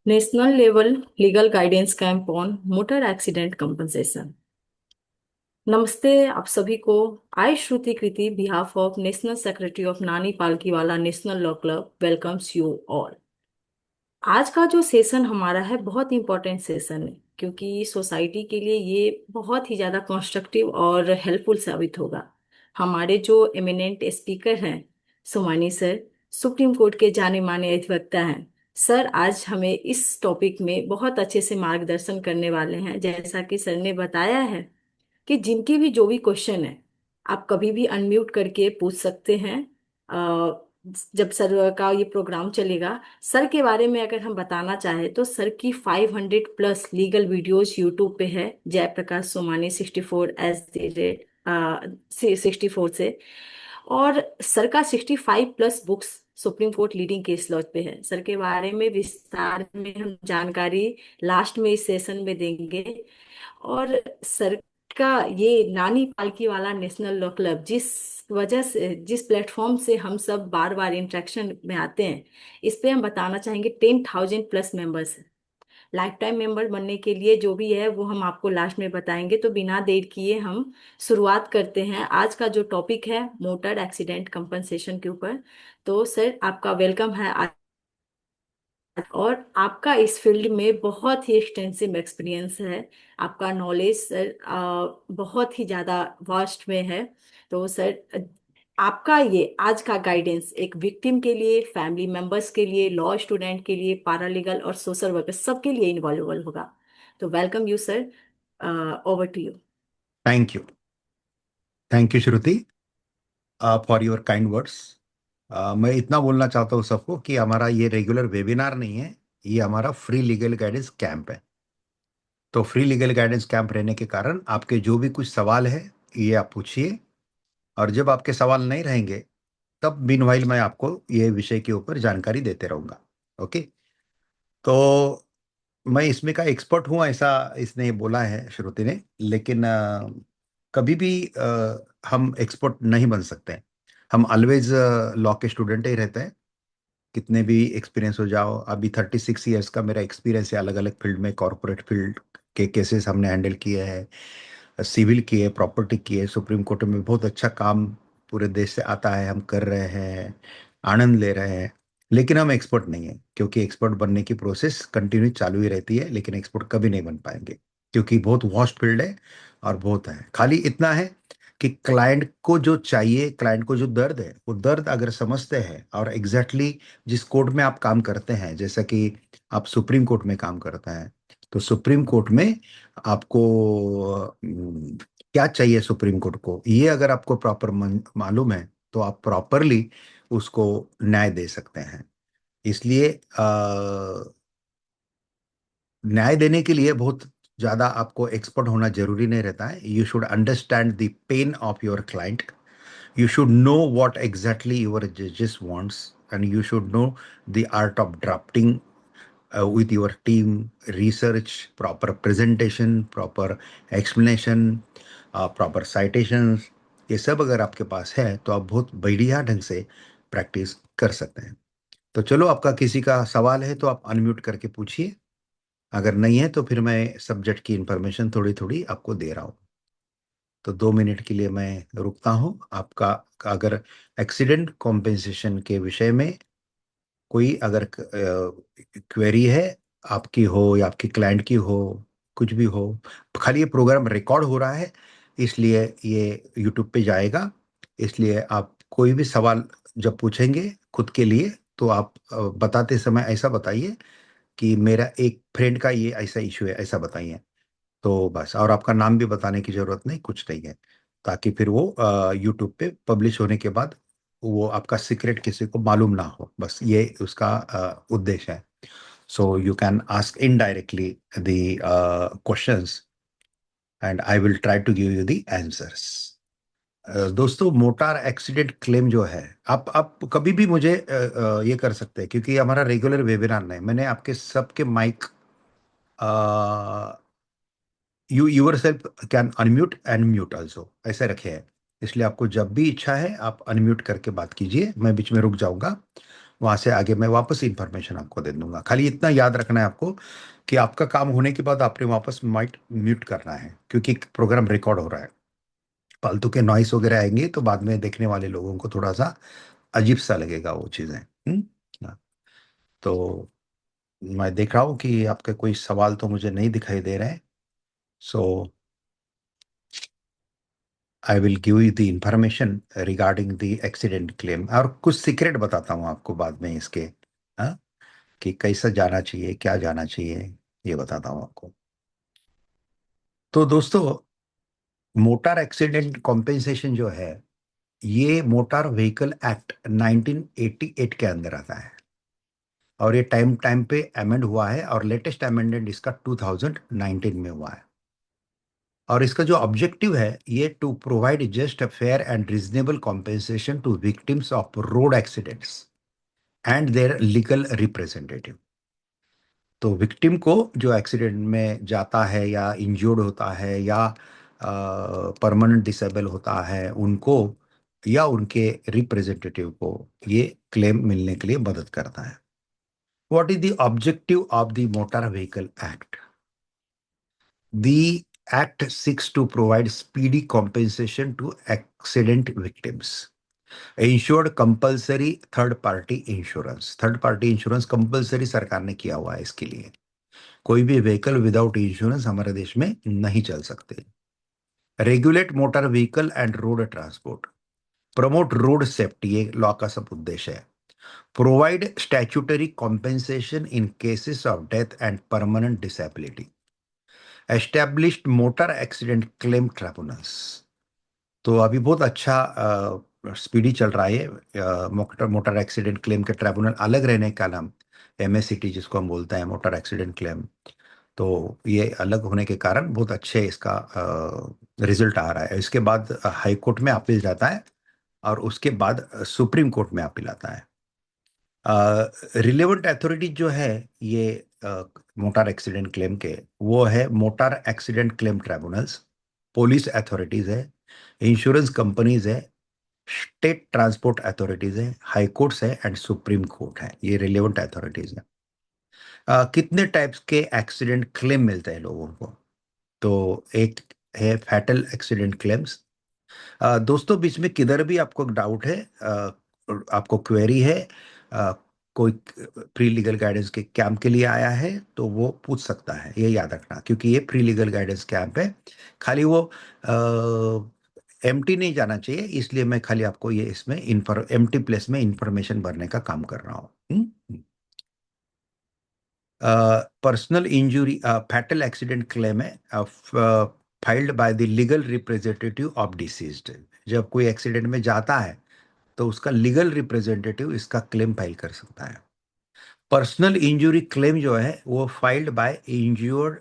National level legal guidance camp on motor accident compensation. नमस्ते आप सभी को। I Shruti Kriti behalf of national secretary of Nani Palkhivala national law club welcomes you all. आज का जो सेशन हमारा है बहुत इंपॉर्टेंट सेशन है, क्योंकि सोसाइटी के लिए ये बहुत ही ज़्यादा कंस्ट्रक्टिव और हेल्पफुल साबित होगा। हमारे जो एमिनेंट स्पीकर हैं, सोमानी सर, सुप्रीम कोर्ट के जाने माने अधिवक्ता हैं। सर आज हमें इस टॉपिक में बहुत अच्छे से मार्गदर्शन करने वाले हैं। जैसा कि सर ने बताया है कि जिनकी भी जो भी क्वेश्चन है, आप कभी भी अनम्यूट करके पूछ सकते हैं। अ, जब सर का ये प्रोग्राम चलेगा, सर के बारे में अगर हम बताना चाहें तो सर की 500 प्लस लीगल वीडियोस यूट्यूब पे है। Jayprakash Somani 64 at the rate 64 से। और सर का 65 plus books supreme court leading case law पे है। सर के बारे में विस्तार में हम जानकारी लास्ट में इस सेशन में देंगे। और सर का ये नानी पालकी वाला नेशनल लॉ क्लब, जिस वजह से, जिस प्लेटफॉर्म से हम सब बार बार इंटरेक्शन में आते हैं, इस पे हम बताना चाहेंगे 10,000 प्लस मेंबर्स हैं। लाइफ टाइम मेंबर बनने के लिए जो भी है वो हम आपको लास्ट में बताएंगे। तो बिना देर किए हम शुरुआत करते हैं। आज का जो टॉपिक है मोटर एक्सीडेंट कंपनसेशन के ऊपर। तो सर आपका वेलकम है। और आपका इस फील्ड में बहुत ही एक्सटेंसिव एक्सपीरियंस है। आपका नॉलेज सर बहुत ही ज़्यादा वास्ट में है। तो सर आपका ये आज का गाइडेंस एक विक्टिम के लिए, फैमिली मेंबर्स के लिए, लॉ स्टूडेंट के लिए, पैरालीगल और सोशल वर्कर सबके लिए इन्वॉल्वेबल होगा। तो welcome you sir, over to you. Thank you. Thank you Shruti for your kind words. मैं इतना बोलना चाहता हूँ सबको कि हमारा ये रेगुलर वेबिनार नहीं है, ये हमारा फ्री लीगल गाइडेंस कैंप है। तो फ्री लीगल गाइडेंस कैंप रहने के कारण आपके जो भी कुछ सवाल है ये आप पूछिए, और जब आपके सवाल नहीं रहेंगे तब मीनवाइल मैं आपको ये विषय के ऊपर जानकारी देते रहूँगा। ओके। तो मैं इसमें का एक्सपर्ट हूँ ऐसा इसने बोला है श्रुति ने, लेकिन कभी भी हम एक्सपर्ट नहीं बन सकते। हम ऑलवेज लॉ के स्टूडेंट ही रहते हैं, कितने भी एक्सपीरियंस हो जाओ। अभी 36 ईयर्स का मेरा एक्सपीरियंस है अलग अलग फील्ड में। कॉरपोरेट फील्ड के केसेस हमने हैंडल किए हैं, सिविल किए, प्रॉपर्टी किए, सुप्रीम कोर्ट में बहुत अच्छा काम पूरे देश से आता है, हम कर रहे हैं, आनंद ले रहे हैं। लेकिन हम एक्सपर्ट नहीं है, क्योंकि एक्सपर्ट बनने की प्रोसेस कंटिन्यू चालू ही रहती है, लेकिन एक्सपर्ट कभी नहीं बन पाएंगे, क्योंकि बहुत वास्ट फील्ड है। और बहुत है, खाली इतना है कि क्लाइंट को जो चाहिए, क्लाइंट को जो दर्द है, वो दर्द अगर समझते हैं और एग्जैक्टली जिस कोर्ट में आप काम करते हैं, जैसा कि आप सुप्रीम कोर्ट में काम करते हैं, तो सुप्रीम कोर्ट में आपको क्या चाहिए, सुप्रीम कोर्ट को ये अगर आपको प्रॉपर मालूम है तो आप प्रॉपरली उसको न्याय दे सकते हैं। इसलिए न्याय देने के लिए बहुत ज्यादा आपको एक्सपर्ट होना जरूरी नहीं रहता है। You should understand the pain of your client, you should know what exactly your judges wants, and you should know the art of drafting with your team, research, proper presentation, proper explanation, proper citations। ये सब अगर आपके पास है तो आप बहुत बढ़िया ढंग से प्रैक्टिस कर सकते हैं। तो चलो, आपका किसी का सवाल है तो आप अनम्यूट करके पूछिए। अगर नहीं है तो फिर मैं सब्जेक्ट की इंफॉर्मेशन थोड़ी थोड़ी आपको दे रहा हूँ। तो 2 मिनट के लिए मैं रुकता हूँ आपका। अगर एक्सीडेंट कॉम्पेंसेशन के विषय में कोई अगर क्वेरी है, आपकी हो या आपकी क्लाइंट की हो, कुछ भी हो, खाली ये प्रोग्राम रिकॉर्ड हो रहा है, इसलिए ये यूट्यूब पे जाएगा। इसलिए आप कोई भी सवाल जब पूछेंगे खुद के लिए, तो आप बताते समय ऐसा बताइए कि मेरा एक फ्रेंड का ये ऐसा इशू है, ऐसा बताइए। तो बस, और आपका नाम भी बताने की जरूरत नहीं, कुछ नहीं है, ताकि फिर वो यूट्यूब पे पब्लिश होने के बाद वो आपका सीक्रेट किसी को मालूम ना हो। बस ये उसका उद्देश्य है। So you can ask indirectly the questions, and I will try to give you the answers. दोस्तों, मोटार एक्सीडेंट क्लेम जो है, आप कभी भी मुझे ये कर सकते हैं, क्योंकि हमारा रेगुलर वेबिनार नहीं, मैंने आपके सबके mic, you yourself can unmute and mute also, ऐसे रखे हैं। इसलिए आपको जब भी इच्छा है आप अनम्यूट करके बात कीजिए, मैं बीच में रुक जाऊंगा। वहां से आगे मैं वापस इंफॉर्मेशन आपको दे दूंगा। खाली इतना याद रखना है आपको कि आपका काम होने के बाद आपने वापस माइट म्यूट करना है, क्योंकि प्रोग्राम रिकॉर्ड हो रहा है। फालतू के नॉइस वगैरह आएंगे तो बाद में देखने वाले लोगों को थोड़ा सा अजीब सा लगेगा वो चीजें। हाँ, तो मैं देख रहा हूँ कि आपके कोई सवाल तो मुझे नहीं दिखाई दे रहे हैं। So I will give you the information regarding the accident claim, और कुछ सीक्रेट बताता हूँ आपको बाद में इसके। हाँ, कि कैसा जाना चाहिए, क्या जाना चाहिए, ये बताता हूँ आपको। तो दोस्तों, मोटर एक्सीडेंट कॉम्पेंसेशन जो है, ये मोटर व्हीकल एक्ट 1988 के अंदर आता है, और ये टाइम टाइम पे अमेंड हुआ है, और लेटेस्ट अमेंडमेंट इसका 2019 में हुआ है। और इसका जो ऑब्जेक्टिव है, ये to provide just fair and reasonable compensation to victims of road accidents and their legal representative. तो विक्टिम को जो एक्सीडेंट में जाता है या इंजर्ड होता है या परमानेंट डिसेबल होता है, उनको या उनके रिप्रेजेंटेटिव को ये क्लेम मिलने के लिए मदद करता है। What is the objective of the motor vehicle act? The Act seeks to provide speedy compensation to accident victims. Ensured compulsory third party insurance. Third party insurance compulsory सरकार ने किया हुआ है इसके लिए। कोई भी व्हीकल विदाउट इंश्योरेंस हमारे देश में नहीं चल सकते। Regulate motor vehicle and road transport. Promote road safety, ये लॉ का सब उद्देश्य है। Provide statutory compensation in cases of death and permanent disability. Established motor accident claim tribunals. तो अभी बहुत अच्छा स्पीडी चल रहा है मोटर मोटर एक्सीडेंट क्लेम के ट्राइब्यूनल अलग रहने का नाम एमएससीटी, जिसको हम बोलते हैं मोटर एक्सीडेंट क्लेम। तो ये अलग होने के कारण बहुत अच्छे इसका रिजल्ट आ रहा है। इसके बाद हाई कोर्ट में अपील जाता है, और उसके बाद सुप्रीम कोर्ट में अपील आता है। रिलेवेंट अथॉरिटी जो है ये मोटर एक्सीडेंट क्लेम के, वो है motor accident claim tribunals, police authorities है, इंश्योरेंस कंपनीज है, स्टेट ट्रांसपोर्ट अथॉरिटीज है, हाई कोर्ट्स है एंड सुप्रीम कोर्ट है। ये रिलेवेंट अथॉरिटीज है। कितने टाइप्स के एक्सीडेंट क्लेम मिलते हैं लोगों को? तो एक है फैटल एक्सीडेंट क्लेम्स। दोस्तों, बीच में किधर भी आपको डाउट है, आपको क्वेरी है, अ, कोई प्री लीगल गाइडेंस के कैंप के लिए आया है, तो वो पूछ सकता है। ये याद रखना, क्योंकि ये प्री लीगल गाइडेंस कैंप है। खाली वो एम्प्टी नहीं जाना चाहिए, इसलिए मैं खाली आपको ये इसमें एम्प्टी प्लेस में इंफॉर्मेशन भरने का काम कर रहा हूँ। Personal injury fatal accident claim है, filed by the legal representative of deceased. जब कोई एक्सीडेंट में जाता है, तो उसका लीगल रिप्रेजेंटेटिव इसका क्लेम फाइल कर सकता है। पर्सनल इंजुरी क्लेम जो है, वो फाइल्ड बाय इंज्योर्ड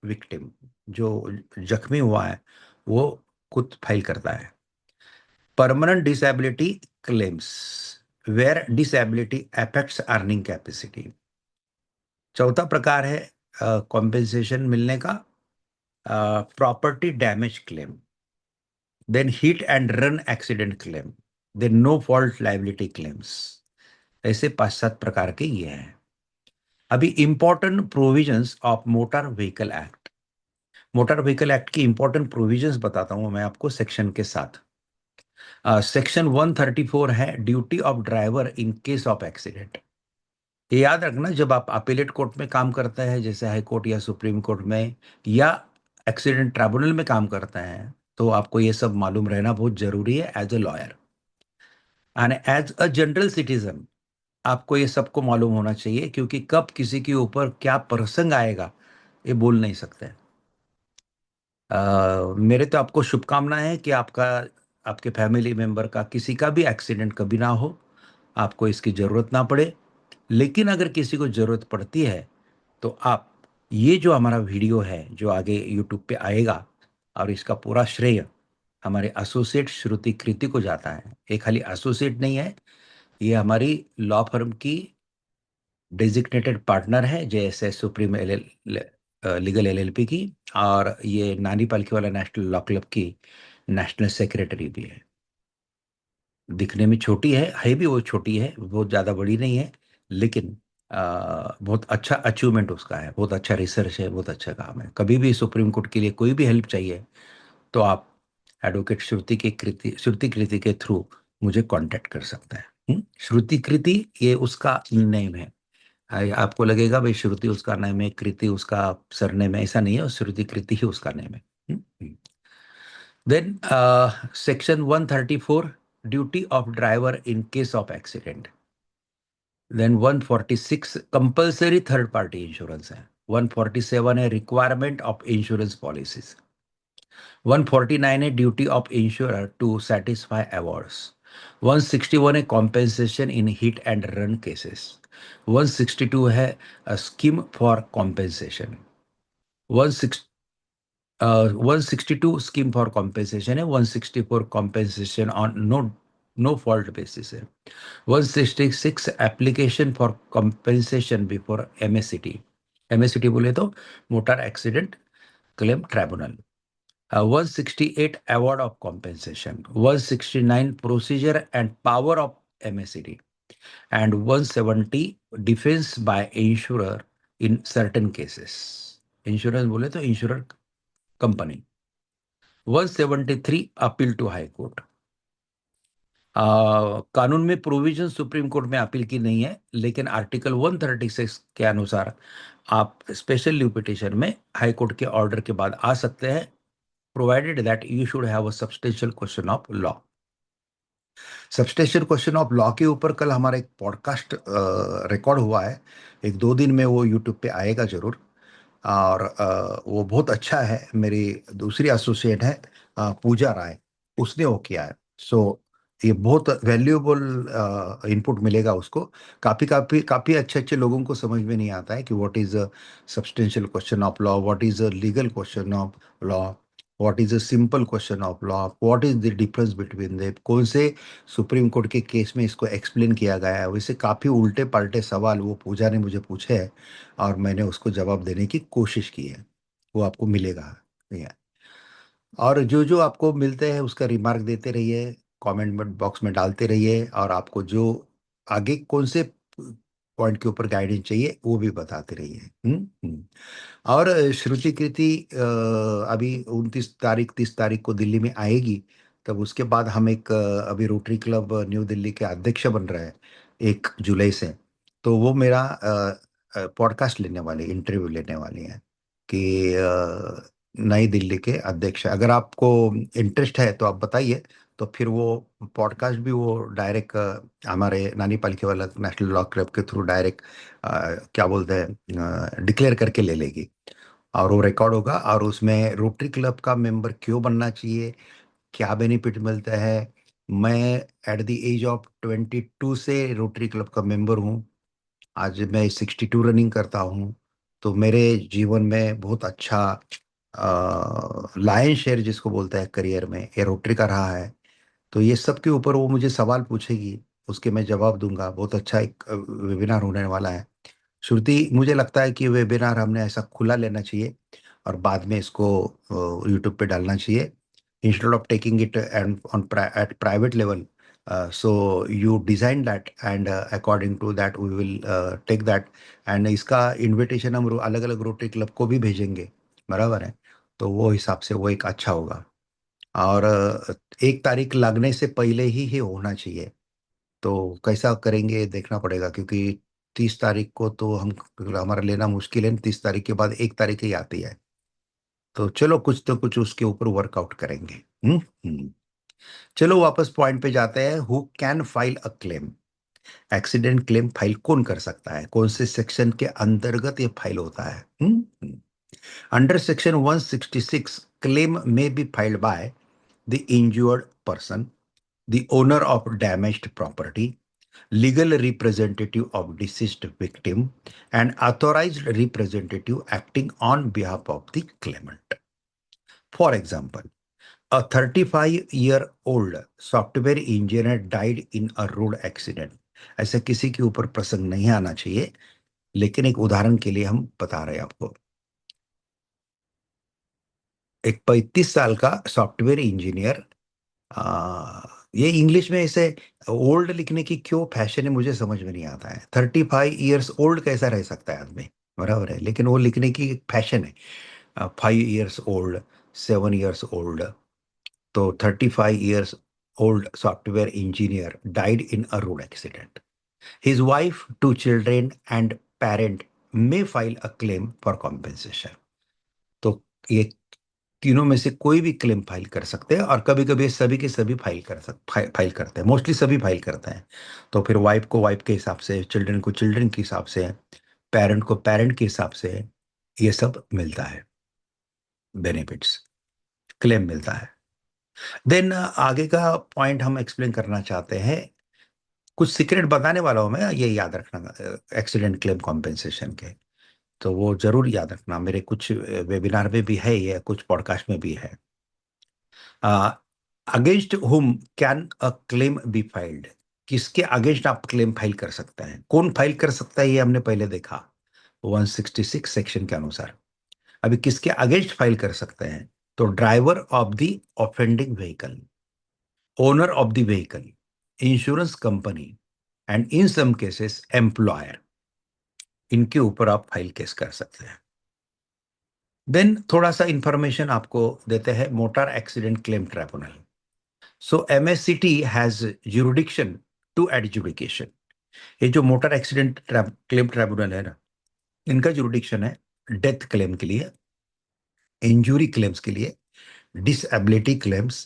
विक्टिम, जो जख्मी हुआ है वो खुद फाइल करता है। Permanent disability claims, where disability affects earning capacity. चौथा प्रकार है कॉम्पेंसेशन मिलने का, property damage claim, then hit and run accident claim, then no fault liability claims. ऐसे 5-7 प्रकार के ये हैं। अभी important provisions of motor vehicle act. Motor vehicle act की इंपॉर्टेंट प्रोविजंस बताता हूं मैं आपको सेक्शन के साथ। सेक्शन 134 है duty of driver in case of accident. ये याद रखना, जब आप अपीलेट कोर्ट में काम करते हैं, जैसे हाई कोर्ट या सुप्रीम कोर्ट में, या एक्सीडेंट ट्राइब्यूनल में काम करते हैं, तो आपको ये सब मालूम रहना बहुत जरूरी है as a lawyer. And as a general citizen, आपको ये सबको मालूम होना चाहिए, क्योंकि कब किसी के ऊपर क्या प्रसंग आएगा ये बोल नहीं सकते। मेरे तो आपको शुभकामनाएं हैं कि आपका, आपके फैमिली मेंबर का किसी का भी एक्सीडेंट कभी ना हो, आपको इसकी ज़रूरत ना पड़े। लेकिन अगर किसी को ज़रूरत पड़ती है, तो आप, ये जो हमारा वीडियो है जो आगे यूट्यूब पे आएगा, और इसका पूरा श्रेय हमारे एसोसिएट श्रुति कृति को जाता है। ये खाली एसोसिएट नहीं है, ये हमारी लॉ फर्म की डेजिग्नेटेड पार्टनर है, जैसे सुप्रीम एल लीगल एलएलपी की, और ये नानी पालकी वाला नेशनल लॉ क्लब की नेशनल सेक्रेटरी भी है। दिखने में छोटी है भी वो छोटी है, बहुत ज़्यादा बड़ी नहीं है, लेकिन बहुत अच्छा अचीवमेंट उसका है, बहुत अच्छा रिसर्च है, बहुत अच्छा काम है। कभी भी सुप्रीम कोर्ट के लिए कोई भी हेल्प चाहिए तो आप एडवोकेट श्रुति कृति के थ्रू मुझे कांटेक्ट कर सकते हैं। श्रुति कृति ये उसका नेम है। आपको लगेगा भाई श्रुति उसका नाम है, कृति उसका सरनेम है, ऐसा नहीं है, श्रुति कृति ही उसका नेम है। Then section 134, duty of driver in case of accident. Then 146 compulsory third party insurance है। 147 है रिक्वायरमेंट ऑफ इंश्योरेंस पॉलिसीज। 149 है duty of insurer to satisfy awards. 161 है compensation in hit and run cases. 162 है scheme for compensation. 162 scheme for compensation है। 164 compensation on no fault basis है। 166 application for compensation before MSCT. MSCT बोले तो motor accident claim tribunal. 168 award of compensation, 169 procedure and power of MSCD, and 170 defense by insurer in certain cases. Insurance बोले तो insurer company. 173 appeal to high court. कानून में provision supreme court में appeal की नहीं है, लेकिन आर्टिकल 136 के अनुसार आप स्पेशल लीव पिटिशन में हाई कोर्ट के ऑर्डर के बाद आ सकते हैं, provided that you should have a substantial question of law. Substantial question of law के ऊपर कल हमारा एक पॉडकास्ट रिकॉर्ड हुआ है। एक दो दिन में वो यूट्यूब पे आएगा जरूर। और वो बहुत अच्छा है। मेरी दूसरी एसोसिएट है पूजा राय, उसने वो किया है। सो ये बहुत वैल्यूएबल इनपुट मिलेगा उसको। काफ़ी काफ़ी काफ़ी अच्छे अच्छे लोगों को समझ में नहीं आता है कि what is a substantial question of law, what is a legal question of law, what is a simple question of law, what is the difference between they, कौन से सुप्रीम कोर्ट के केस में इसको एक्सप्लेन किया गया है। वैसे काफ़ी उल्टे पलटे सवाल वो पूजा ने मुझे पूछे हैं और मैंने उसको जवाब देने की कोशिश की है। वो आपको मिलेगा। Yeah. और जो जो आपको मिलते हैं उसका रिमार्क देते रहिए, कमेंट बॉक्स में डालते रहिए, और आपको जो आगे कौन से पॉइंट के ऊपर गाइडेंस चाहिए वो भी बताते रहिए। और श्रुति कृति अभी 29 तारीख 30 तारीख को दिल्ली में आएगी। तब उसके बाद हम एक अभी रोटरी क्लब न्यू दिल्ली के अध्यक्ष बन रहे हैं 1 जुलाई से। तो वो मेरा पॉडकास्ट लेने वाले, इंटरव्यू लेने वाली हैं कि नई दिल्ली के अध्यक्ष। अगर आपको इंटरेस्ट है तो आप बताइए, तो फिर वो पॉडकास्ट भी वो डायरेक्ट हमारे नानी पालकीवाला नेशनल लॉ क्लब के थ्रू डायरेक्ट क्या बोलते हैं डिक्लेयर करके ले लेगी। और वो रिकॉर्ड होगा, और उसमें रोटरी क्लब का मेंबर क्यों बनना चाहिए, क्या बेनिफिट मिलता है। मैं एट द एज ऑफ 22 से रोटरी क्लब का मेंबर हूँ। आज मैं 62 रनिंग करता हूँ। तो मेरे जीवन में बहुत अच्छा लायन शेयर जिसको बोलता है करियर में, ये रोटरी का रहा है। तो ये सब के ऊपर वो मुझे सवाल पूछेगी, उसके मैं जवाब दूंगा। बहुत अच्छा एक वेबिनार होने वाला है। श्रुति, मुझे लगता है कि वेबिनार हमने ऐसा खुला लेना चाहिए और बाद में इसको यूट्यूब पे डालना चाहिए, instead of taking it and on at private level. So you design that and according to that we will take that. And इसका इनविटेशन हम अलग अलग रोटरी क्लब को भी भेजेंगे, बराबर है। तो वो हिसाब से वो एक अच्छा होगा। और 1 तारीख लगने से पहले ही होना चाहिए। तो कैसा करेंगे देखना पड़ेगा, क्योंकि 30 तारीख को तो हम हमारा लेना मुश्किल है। 30 तारीख के बाद 1 तारीख ही आती है। तो चलो कुछ तो कुछ उसके ऊपर वर्कआउट करेंगे। हम्म। चलो वापस पॉइंट पे जाते हैं। Who can file a claim. Accident claim file कौन कर सकता है, कौन से सेक्शन के अंतर्गत ये फाइल होता है। अंडर सेक्शन 166 क्लेम में be filed by the injured person, the owner of damaged property, legal representative of deceased victim, and authorized representative acting on behalf of the claimant. For example, a 35-year-old software engineer died in a road accident. ऐसे किसी के ऊपर प्रसंग नहीं आना चाहिए, लेकिन एक उदाहरण के लिए हम बता रहे हैं आपको। एक 35 साल का सॉफ्टवेयर इंजीनियर ये इंग्लिश में ऐसे ओल्ड लिखने की क्यों फैशन है मुझे समझ में नहीं आता है। 35 ईयर्स ओल्ड कैसा रह सकता है आदमी, बराबर है, लेकिन वो लिखने की एक फैशन है। 5 ईयर्स ओल्ड, 7 ईयर्स ओल्ड। तो 35 years old software engineer died in a road accident. His wife, 2 children and parent may file a claim for compensation. तो ये तीनों में से कोई भी क्लेम फाइल कर सकते हैं, और कभी कभी सभी के सभी फाइल करते हैं, मोस्टली सभी फाइल करते हैं। तो फिर वाइफ को वाइफ के हिसाब से, चिल्ड्रन को चिल्ड्रन के हिसाब से, पेरेंट को पेरेंट के हिसाब से ये सब मिलता है, बेनिफिट्स, क्लेम मिलता है। देन आगे का पॉइंट हम एक्सप्लेन करना चाहते हैं। कुछ सीक्रेट बताने वाला हूं मैं, ये याद रखना एक्सीडेंट क्लेम कॉम्पेंसेशन के। तो वो जरूर याद रखना, मेरे कुछ वेबिनार में भी है ये, कुछ पॉडकास्ट में भी है। अगेंस्ट हुम can a claim be filed. किसके अगेंस्ट आप क्लेम फाइल कर सकते हैं, कौन फाइल कर सकता है, ये हमने पहले देखा 166 सेक्शन के अनुसार। अभी किसके अगेंस्ट फाइल कर सकते हैं, तो driver of the offending vehicle, owner of the vehicle, insurance company, and in some cases employer, इनके ऊपर आप फाइल केस कर सकते हैं। देन थोड़ा सा इंफॉर्मेशन आपको देते हैं, motor accident claim tribunal. So MSCT has jurisdiction to adjudication. ये जो मोटर एक्सीडेंट क्लेम ट्राइब्यूनल है ना, इनका जुरिडिक्शन है डेथ क्लेम के लिए, इंजरी क्लेम्स के लिए, disability claims,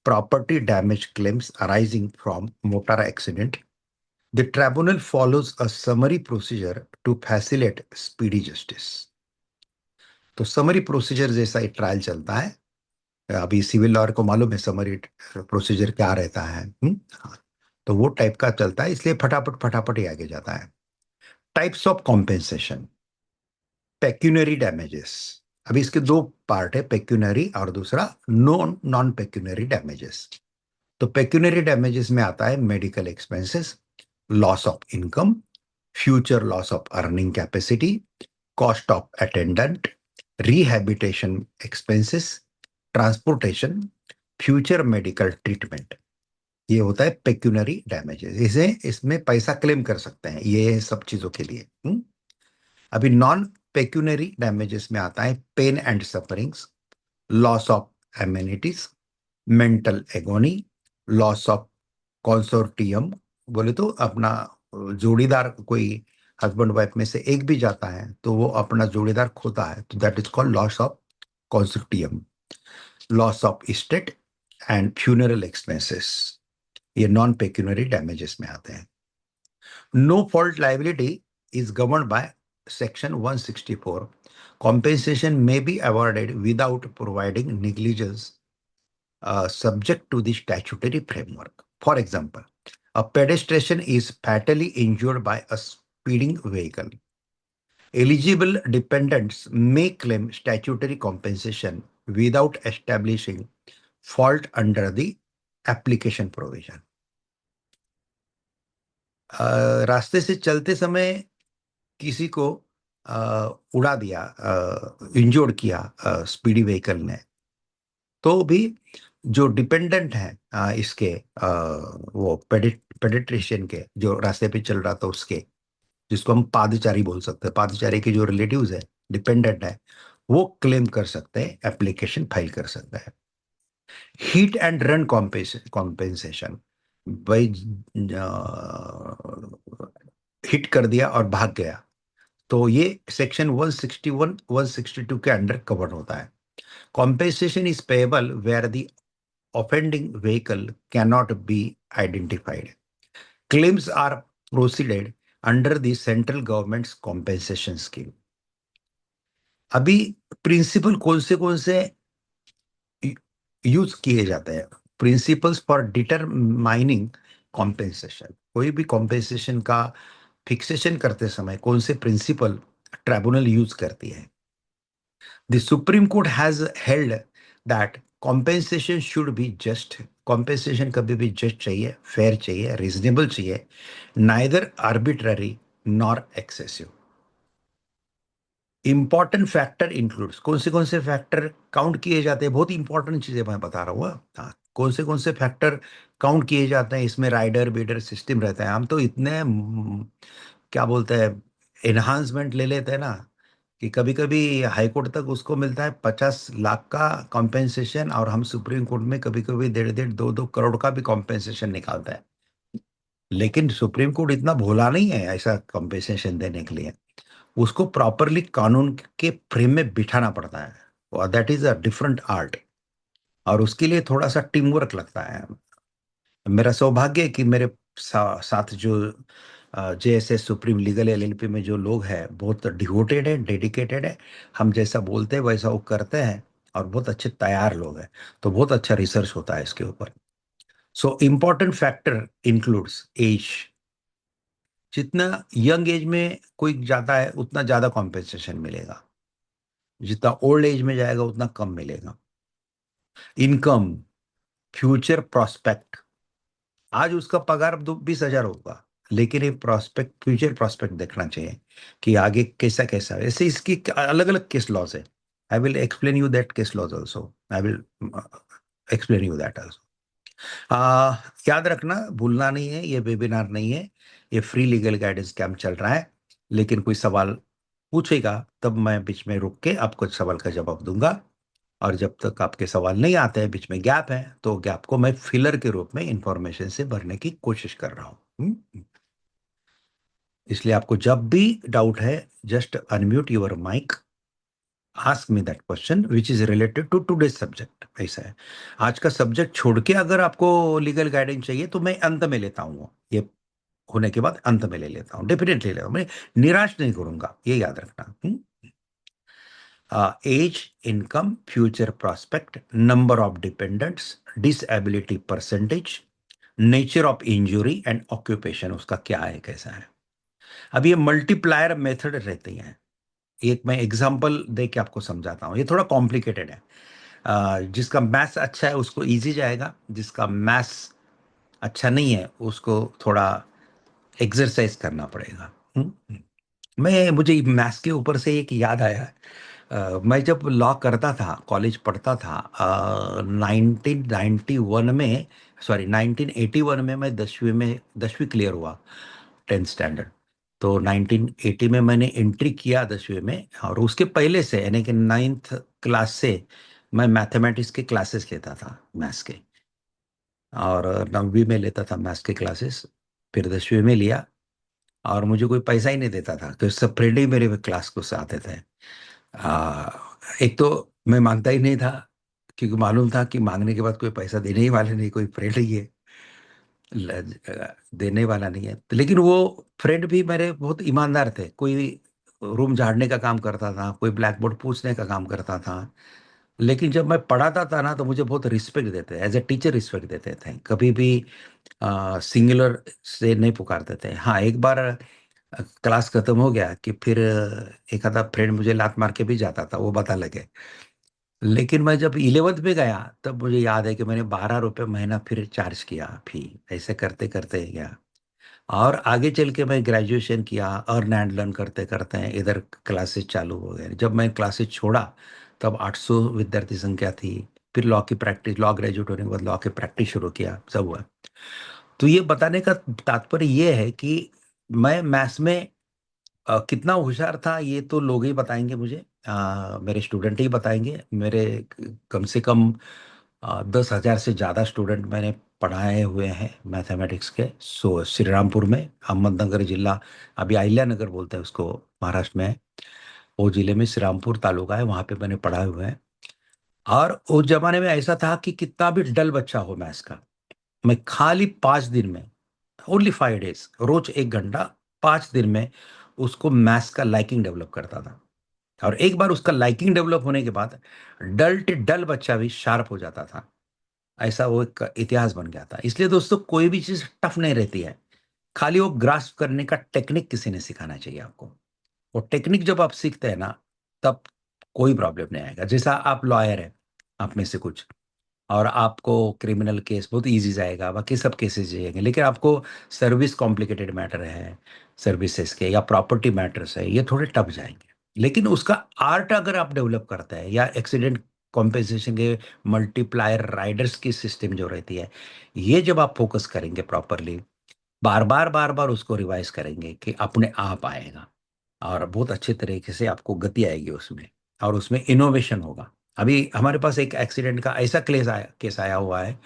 property damage claims arising from motor accident. The tribunal follows a summary procedure to facilitate speedy justice. तो समरी प्रोसीजर जैसा एक ट्रायल चलता है। अभी सिविल लॉयर को मालूम है समरी प्रोसीजर क्या रहता है। हाँ। तो वो टाइप का चलता है, इसलिए फटाफट फटाफट ही आगे जाता है। Types of compensation. Pecuniary damages. अभी इसके दो पार्ट है, पेक्यूनरी और दूसरा नॉन नॉन पेक्यूनरी डैमेजेस। तो पेक्यूनरी डैमेजेस में आता है medical expenses, loss of income, future loss of earning capacity, cost of attendant, rehabilitation expenses, transportation, future medical treatment. ये होता है पेक्यूनरी डैमेजेस, इसे इसमें पैसा क्लेम कर सकते हैं ये सब चीजों के लिए। अभी नॉन पेक्यूनरी डैमेजेस में आता है pain and sufferings, loss of amenities, mental agony, loss of consortium. बोले तो अपना जोड़ीदार, कोई हस्बैंड वाइफ में से एक भी जाता है तो वो अपना जोड़ीदार खोता है, तो that is called loss of consortium. Loss of estate and funeral expenses, ये नॉन पेक्यूनरी डैमेजेस में आते हैं। No fault liability is governed by Section 164. Compensation may be awarded without providing negligence, subject to the statutory framework. For example, a pedestrian is fatally injured by a speeding vehicle. Eligible dependents may claim statutory compensation without establishing fault under the application provision. रास्ते से चलते समय किसी को उड़ा दिया, injured किया speedy vehicle ने, तो भी जो डिपेंडेंट है इसके, वो पेडिट्रिशियन के, जो रास्ते पे चल रहा था उसके, जिसको हम पादचारी बोल सकते हैं, पादचारी के जो रिलेटिव्स है, डिपेंडेंट है, वो क्लेम कर सकते हैं, एप्लीकेशन फाइल कर सकते हैं। Heat and run compensation. भाई हिट कर दिया और भाग गया, तो ये सेक्शन 161 162 के अंडर कवर होता है। Compensation is payable where the offending vehicle can not be identified. Claims are proceeded under the central government's compensation scheme. अभी प्रिंसिपल कौन से यूज किए जाते हैं, प्रिंसिपल्स फॉर डिटरमाइनिंग कॉम्पेंसेशन। कोई भी कॉम्पेंसेशन का फिक्सेशन करते समय कौन से प्रिंसिपल ट्राइब्यूनल यूज करती है। The Supreme Court has held that compensation should be just. Compensation कभी भी just चाहिए, fair चाहिए, reasonable चाहिए, neither arbitrary nor excessive. Important factor includes, कौन से फैक्टर काउंट किए जाते हैं, बहुत इंपॉर्टेंट चीजें मैं बता रहा हूँ। हाँ, कौन से फैक्टर काउंट किए जाते हैं इसमें, राइडर बीडर सिस्टम रहता है, हम तो इतने क्या बोलते हैं, एनहांसमेंट ले लेते हैं ना, कि कभी कभी हाई कोर्ट तक उसको मिलता है 50 लाख का कॉम्पेंसेशन, और हम सुप्रीम कोर्ट में कभी कभी 1.5 1.5 2 2 करोड़ का भी कॉम्पेंसेशन निकालता है। लेकिन सुप्रीम कोर्ट इतना भोला नहीं है ऐसा कॉम्पेंसेशन देने के लिए, उसको प्रॉपरली कानून के फ्रेम में बिठाना पड़ता है, और that is a different art, और उसके लिए थोड़ा सा टीम वर्क लगता है। मेरा सौभाग्य है कि मेरे साथ जो JSS सुप्रीम लीगल LLP में जो लोग हैं बहुत डिवोटेड है, डेडिकेटेड है, हम जैसा बोलते हैं वैसा वो करते हैं, और बहुत अच्छे तैयार लोग हैं। तो बहुत अच्छा रिसर्च होता है इसके ऊपर। So important factor includes age. जितना यंग एज में कोई जाता है उतना ज्यादा कॉम्पेंसेशन मिलेगा, जितना ओल्ड एज में जाएगा उतना कम मिलेगा। इनकम, फ्यूचर प्रॉस्पेक्ट, आज उसका पगार 20,000 होगा, लेकिन एक प्रॉस्पेक्ट, फ्यूचर प्रॉस्पेक्ट देखना चाहिए कि आगे कैसा कैसा है। ऐसे इसकी अलग अलग केस लॉज है। I will explain you that case laws also, I will explain you that also. याद रखना, भूलना नहीं है, ये वेबिनार नहीं है, ये फ्री लीगल गाइडेंस कैंप चल रहा है। लेकिन कोई सवाल पूछेगा तब मैं बीच में रुक के आपको सवाल का जवाब दूंगा, और जब तक आपके सवाल नहीं आते हैं, बीच में गैप है, तो गैप को मैं फिलर के रूप में इंफॉर्मेशन से भरने की कोशिश कर रहा हूं। इसलिए आपको जब भी डाउट है, just unmute your mic, ask me that question which is related to today's subject. ऐसा है, आज का सब्जेक्ट छोड़ के अगर आपको लीगल गाइडेंस चाहिए तो मैं अंत में लेता हूँ, ये होने के बाद अंत में ले लेता हूँ, डेफिनेटली ले लेता हूँ, मैं निराश नहीं करूंगा, ये याद रखना। Age, income, future prospect, number of dependents, disability percentage, nature of injury and occupation, उसका क्या है कैसा है। अब ये मल्टीप्लायर मेथड रहती हैं। एक मैं एग्जांपल दे के आपको समझाता हूँ, ये थोड़ा कॉम्प्लिकेटेड है। जिसका मैथ्स अच्छा है उसको इजी जाएगा, जिसका मैथ्स अच्छा नहीं है उसको थोड़ा एक्सरसाइज करना पड़ेगा। मुझे मैथ्स के ऊपर से एक याद आया। मैं जब लॉ करता था, कॉलेज पढ़ता था, 1991 में, सॉरी 1981 में मैं 10वीं क्लियर हुआ, 10th स्टैंडर्ड। तो 1980 में मैंने एंट्री किया 10वीं में, और उसके पहले से यानी कि 9th क्लास से मैं मैथमेटिक्स के क्लासेस लेता था, मैथ्स के, और 9वीं में लेता था मैथ्स के क्लासेस, फिर 10वीं में लिया। और मुझे कोई पैसा ही नहीं देता था, तो सब फ्रेंड ही मेरे क्लास को से आते थे। आ, एक तो मैं मांगता ही नहीं था, क्योंकि मालूम था कि मांगने के बाद कोई पैसा देने ही वाले नहीं, कोई फ्रेंड ही है, देने वाला नहीं है। तो लेकिन वो फ्रेंड भी मेरे बहुत ईमानदार थे, कोई रूम झाड़ने का काम करता था, कोई ब्लैक बोर्ड पूछने का काम करता था। लेकिन जब मैं पढ़ाता था ना तो मुझे बहुत रिस्पेक्ट देते, एज ए टीचर रिस्पेक्ट देते थे, कभी भी सिंगुलर से नहीं पुकारते थे। हाँ, एक बार क्लास खत्म हो गया कि फिर एक आधा फ्रेंड मुझे लात मार के भी जाता था, वो बता लगे। लेकिन मैं जब 11th में गया तब मुझे याद है कि मैंने 12 रुपये महीना फिर चार्ज किया फी, ऐसे करते करते गया। और आगे चल के मैं ग्रेजुएशन किया, अर्न एंड लर्न करते करते इधर क्लासेस चालू हो गए। जब मैं क्लासेस छोड़ा तब 800 विद्यार्थी संख्या थी। फिर लॉ की प्रैक्टिस, लॉ ग्रेजुएट होने के बाद लॉ की प्रैक्टिस शुरू किया, सब हुआ। तो ये बताने का तात्पर्य ये है कि मैं मैथ्स में कितना होशियार था ये तो लोग ही बताएंगे मुझे, मेरे स्टूडेंट ही बताएंगे। मेरे कम से कम 10,000 से ज़्यादा स्टूडेंट मैंने पढ़ाए हुए हैं मैथमेटिक्स के। सो श्रीरामपुर में, अहमदनगर जिला, अभी अहिल्या नगर बोलते हैं उसको, महाराष्ट्र में है। वो जिले में श्रीरामपुर तालुका है, वहाँ पे मैंने पढ़ाए हुए हैं। और उस जमाने में ऐसा था कि कितना भी डल बच्चा हो मैथ्स का, मैं खाली 5 दिन में, ओनली 5 डेज, रोज 1 घंटा, 5 दिन में उसको मैथ्स का लाइकिंग डेवलप करता था। और एक बार उसका लाइकिंग डेवलप होने के बाद डल टे डल बच्चा भी शार्प हो जाता था। ऐसा वो एक इतिहास बन गया था। इसलिए दोस्तों, कोई भी चीज टफ नहीं रहती है, खाली वो ग्रास्प करने का टेक्निक किसी ने सिखाना चाहिए आपको। वो टेक्निक जब आप सीखते हैं ना, तब कोई प्रॉब्लम नहीं आएगा। जैसा आप लॉयर है, आप में से कुछ, और आपको क्रिमिनल केस बहुत इजी जाएगा, बाकी सब केसेस जाएंगे, लेकिन आपको सर्विस कॉम्प्लिकेटेड मैटर है, सर्विसेज के या प्रॉपर्टी मैटर्स है, ये थोड़े टफ जाएंगे। लेकिन उसका आर्ट अगर आप डेवलप करते हैं, या एक्सीडेंट कॉम्पेंसेशन के मल्टीप्लायर राइडर्स की सिस्टम जो रहती है, ये जब आप फोकस करेंगे प्रॉपरली, बार बार उसको रिवाइज करेंगे कि अपने आप आएगा, और बहुत अच्छे तरीके से आपको गति आएगी उसमें, और उसमें इनोवेशन होगा। अभी हमारे पास एक एक्सीडेंट का ऐसा केस आया हुआ है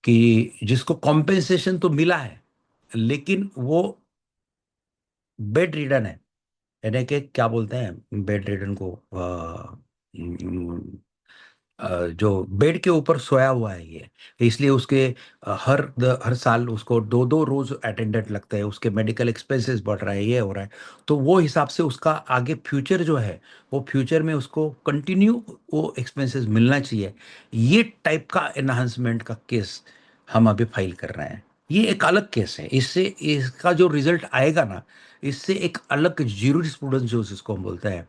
कि जिसको कॉम्पेंसेशन तो मिला है, लेकिन वो बेड रिडन है। यानी कि क्या बोलते हैं बेड रिडन को, जो बेड के ऊपर सोया हुआ है ये, इसलिए उसके हर साल उसको दो दो रोज अटेंडेंट लगता है, उसके मेडिकल एक्सपेंसेस बढ़ रहा है, ये हो रहा है। तो वो हिसाब से उसका आगे फ्यूचर जो है, वो फ्यूचर में उसको कंटिन्यू वो एक्सपेंसेस मिलना चाहिए। ये टाइप का एनहांसमेंट का केस हम अभी फाइल कर रहे हैं। ये एक अलग केस है, इससे इसका जो रिजल्ट आएगा ना, इससे एक अलग ज्यूरिस्प्रूडेंस जो जिसको हम बोलते हैं,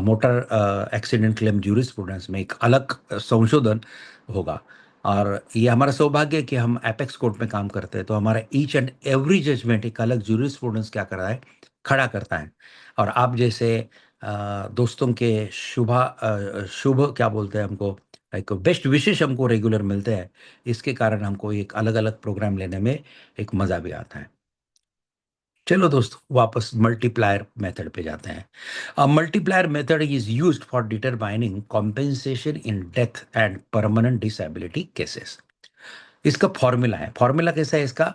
मोटर एक्सीडेंट क्लेम ज्यूरिस्प्रूडेंस में एक अलग संशोधन होगा। और ये हमारा सौभाग्य है कि हम एपेक्स कोर्ट में काम करते हैं, तो हमारा ईच एंड एवरी जजमेंट एक अलग ज्यूरिस्प्रूडेंस क्या कर रहा है, खड़ा करता है। और आप जैसे दोस्तों के शुभ क्या बोलते हैं हमको, एक बेस्ट विशेष हमको रेगुलर मिलते हैं, इसके कारण हमको एक अलग अलग प्रोग्राम लेने में एक मजा भी आता है। चलो दोस्तों, वापस मल्टीप्लायर मेथड पे जाते हैं। Multiplier method is used for determining compensation in death and permanent disability cases. इसका फॉर्मूला है, फॉर्मूला कैसा है इसका,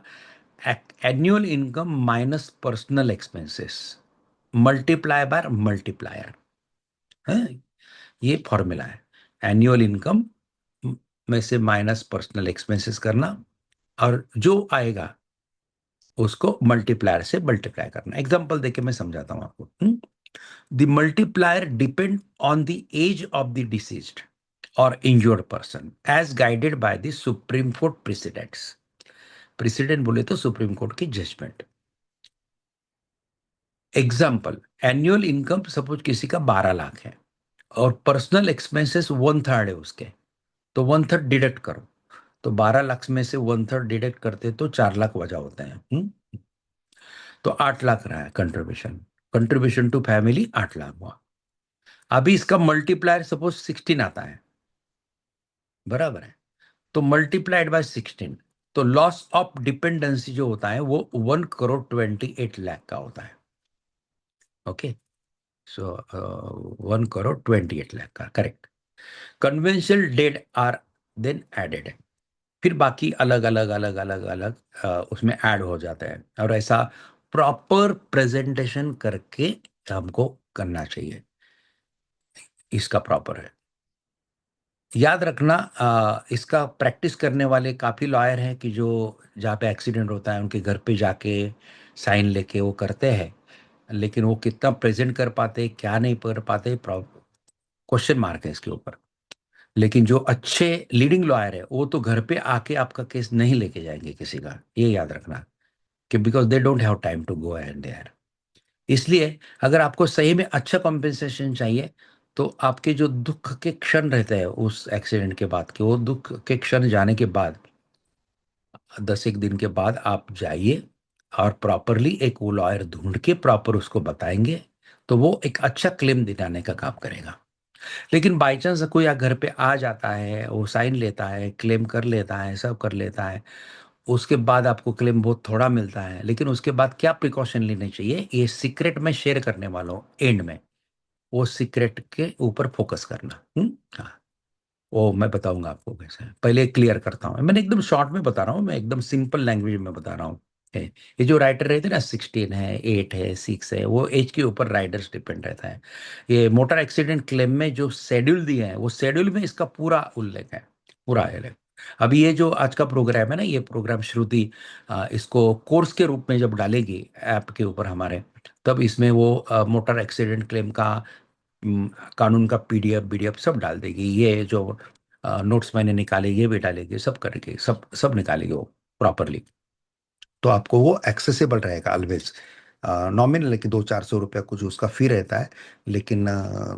annual income minus personal expenses multiply by multiplier है, ये फॉर्मूला है। एनुअल इनकम में से माइनस पर्सनल एक्सपेंसेस करना, और जो आएगा उसको मल्टीप्लायर से मल्टीप्लाई करना। एग्जांपल देके मैं समझाता हूं आपको। The multiplier depend on the age of the deceased और injured person age guided by the supreme court precedents. Precedent बोले तो सुप्रीम कोर्ट की judgment. Example, annual income suppose किसी का 12 लाख है, और पर्सनल एक्सपेंसेस 1/3 है उसके, तो 1/3 डिडक्ट करो। तो 12 लाख में से 1/3 डिडक्ट करते तो 4 लाख वजह होते हैं। तो 8 लाख रहा है contribution, contribution to family 8 lakh हुआ। अभी इसका मल्टीप्लायर सपोज 16 आता है, बराबर है, तो मल्टीप्लाइड बाय 16, तो लॉस ऑफ डिपेंडेंसी जो होता है वो 1 करोड़ 28 लाख का होता है। ओके, सो 1 करोड़ 28 लाख का, correct. Conventional date are then added, फिर बाकी अलग अलग अलग अलग अलग उसमें ऐड हो जाते हैं, और ऐसा प्रॉपर प्रेजेंटेशन करके हमको करना चाहिए। इसका प्रॉपर है, याद रखना। इसका प्रैक्टिस करने वाले काफ़ी लॉयर हैं कि जो जहाँ पे एक्सीडेंट होता है उनके घर पे जाके साइन लेके वो करते हैं, लेकिन वो कितना प्रेजेंट कर पाते क्या नहीं कर पाते, क्वेश्चन मार्क है इसके ऊपर। लेकिन जो अच्छे लीडिंग लॉयर है वो तो घर पे आके आपका केस नहीं लेके जाएंगे किसी का, ये याद रखना, कि because they don't have time to go and there. इसलिए अगर आपको सही में अच्छा कॉम्पेंसेशन चाहिए, तो आपके जो दुख के क्षण रहते हैं उस एक्सीडेंट के बाद के, वो दुख के क्षण जाने के बाद 10 एक दिन के बाद आप जाइए, और प्रॉपरली एक वो लॉयर ढूंढ के प्रॉपर उसको बताएंगे, तो वो एक अच्छा क्लेम दिलाने का काम करेगा। लेकिन बाई चांस कोई घर पे आ जाता है, वो साइन लेता है, क्लेम कर लेता है, सब कर लेता है, उसके बाद आपको क्लेम बहुत थोड़ा मिलता है, लेकिन उसके बाद क्या प्रिकॉशन लेने चाहिए, ये सीक्रेट में शेयर करने वालों एंड में, वो सीक्रेट के ऊपर फोकस करना। हाँ, वो मैं बताऊंगा आपको कैसे है। पहले क्लियर करता हूँ, मैंने एकदम शॉर्ट में बता रहा हूँ, मैं एकदम सिंपल लैंग्वेज में बता रहा हूँ। ये जो राइटर रहते हैं ना, 16 है, 8 है, 6 है, वो एज के ऊपर राइडर्स डिपेंड रहता है। ये मोटर एक्सीडेंट क्लेम में जो शेड्यूल दिए हैं, वो शेड्यूल में इसका पूरा उल्लेख है, पूरा है। अभी ये जो आज का प्रोग्राम है ना, ये प्रोग्राम श्रुति इसको कोर्स के रूप में जब डालेगी ऐप के ऊपर हमारे, तब इसमें वो मोटर एक्सीडेंट क्लेम का कानून का पीडीएफ बीडीएफ सब डाल देगी। ये जो नोट्स मैंने निकाले ये भी डालेगी, सब करके सब सब निकालेगी वो प्रॉपरली। तो आपको वो एक्सेसिबल रहेगा ऑलवेज। नॉमिनल है कि 200-400 रुपया कुछ उसका फी रहता है, लेकिन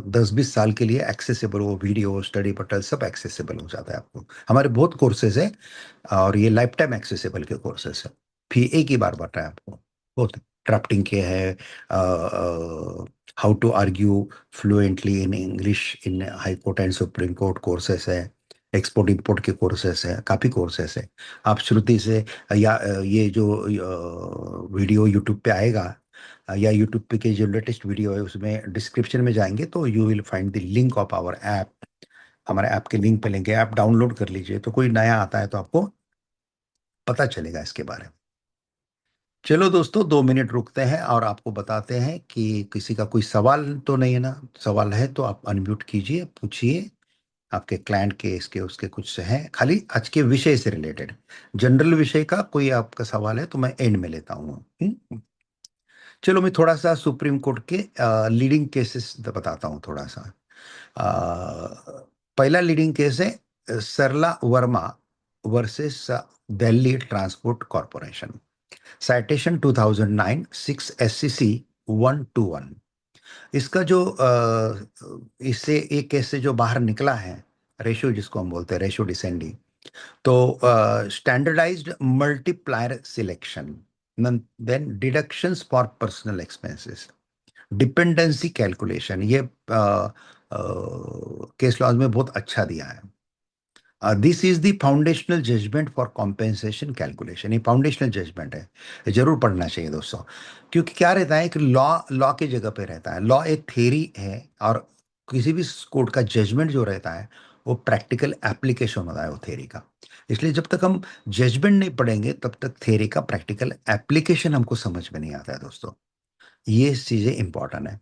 10-20 साल के लिए एक्सेसिबल, वो वीडियो स्टडी मटेरियल सब एक्सेसिबल हो जाता है आपको। हमारे बहुत कोर्सेज है, और ये लाइफ टाइम एक्सेसिबल के कोर्सेज है। फी एक ही बार बताएं आपको, बहुत ड्राफ्टिंग के है, how to argue fluently in English in high court and supreme court courses है, एक्सपोर्ट इंपोर्ट के कोर्सेस है, काफ़ी कोर्सेस है। आप श्रुति से या ये जो वीडियो यूट्यूब पे आएगा, या यूट्यूब पे के जो लेटेस्ट वीडियो है उसमें डिस्क्रिप्शन में जाएंगे तो you will find the link of our app. हमारे ऐप के लिंक पे लेंगे, ऐप डाउनलोड कर लीजिए, तो कोई नया आता है तो आपको पता चलेगा इसके बारे में। चलो दोस्तों, 2 मिनट रुकते हैं और आपको बताते हैं कि किसी का कोई सवाल तो नहीं है ना? सवाल है तो आप अनम्यूट कीजिए, पूछिए। आपके क्लाइंट के इसके उसके कुछ है, खाली आज के विषय से रिलेटेड। जनरल विषय का कोई आपका सवाल है तो मैं एंड में लेता हूँ। चलो, मैं थोड़ा सा सुप्रीम कोर्ट के लीडिंग केसेस बताता हूँ थोड़ा सा। पहला लीडिंग केस है Sarla Verma versus Delhi transport corporation. Citation 2009 6 SCC 121। इसका जो इससे एक केस से जो बाहर निकला है, रेशो जिसको हम बोलते हैं रेशो डिसेंडी, तो standardized multiplier selection, then deductions for personal expenses, dependency calculation, ये केस लॉज में बहुत अच्छा दिया है। This is the foundational judgment for compensation calculation. ये फाउंडेशनल जजमेंट है, ये जरूर पढ़ना चाहिए दोस्तों। क्योंकि क्या रहता है कि लॉ लॉ की जगह पे रहता है, लॉ एक थ्योरी है, और किसी भी कोर्ट का जजमेंट जो रहता है वो प्रैक्टिकल एप्लीकेशन होता है वो थ्योरी का। इसलिए जब तक हम जजमेंट नहीं पढ़ेंगे तब तक थ्योरी का प्रैक्टिकल एप्लीकेशन हमको समझ में नहीं आता है दोस्तों। ये चीजें इंपॉर्टेंट है।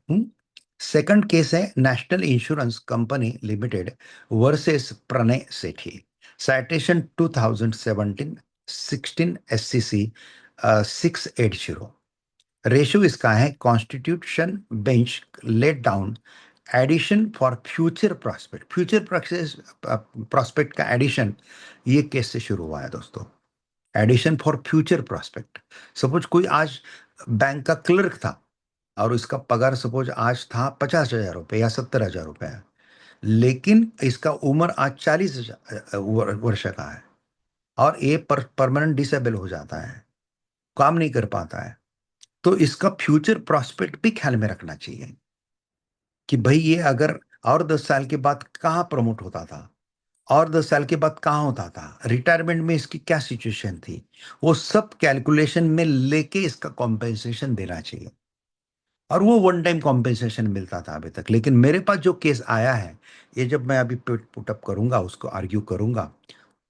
सेकंड केस है national insurance company limited versus Pranay Sethi. Citation 2017 16 SCC 680। Ratio इसका है constitution bench laid down addition for future prospect. Future prospect का एडिशन ये केस से शुरू हुआ है दोस्तों। Addition for future prospect. Suppose कोई आज बैंक का क्लर्क था और उसका पगार सपोज आज था 50,000 रुपये या 70,000 रुपये है, लेकिन इसका उम्र आज 40 वर्ष का है, और ये परमानेंट डिसेबल हो जाता है, काम नहीं कर पाता है, तो इसका फ्यूचर प्रॉस्पेक्ट भी ख्याल में रखना चाहिए कि भाई ये अगर और 10 साल के बाद कहाँ प्रमोट होता था, और 10 साल के बाद कहाँ होता था, रिटायरमेंट में इसकी क्या सिचुएशन थी, वो सब कैलकुलेशन में लेके इसका कॉम्पेंसेशन देना चाहिए। और वो वन टाइम कॉम्पेंसेशन मिलता था अभी तक। लेकिन मेरे पास जो केस आया है, ये जब मैं अभी पुटअप करूंगा, उसको आर्ग्यू करूंगा,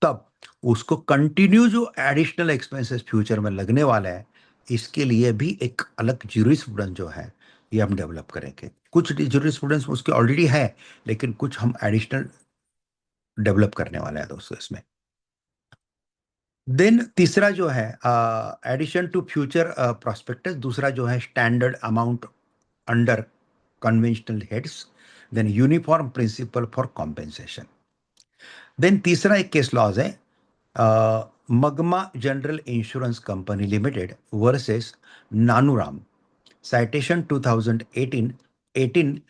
तब उसको कंटिन्यू जो एडिशनल एक्सपेंसेस फ्यूचर में लगने वाला है, इसके लिए भी एक अलग ज्यूरिस्प्रूडेंस जो है ये हम डेवलप करेंगे। कुछ ज्यूरिस्प्रूडेंस उसके ऑलरेडी है, लेकिन कुछ हम एडिशनल डेवलप करने वाले हैं दोस्तों इसमें। देन तीसरा जो है एडिशन टू फ्यूचर प्रोस्पेक्टस, दूसरा जो है standard amount under conventional heads, then uniform principle for compensation. Then तीसरा एक केस लॉज है Magma general insurance company limited versus Nanuram. Citation 2018 18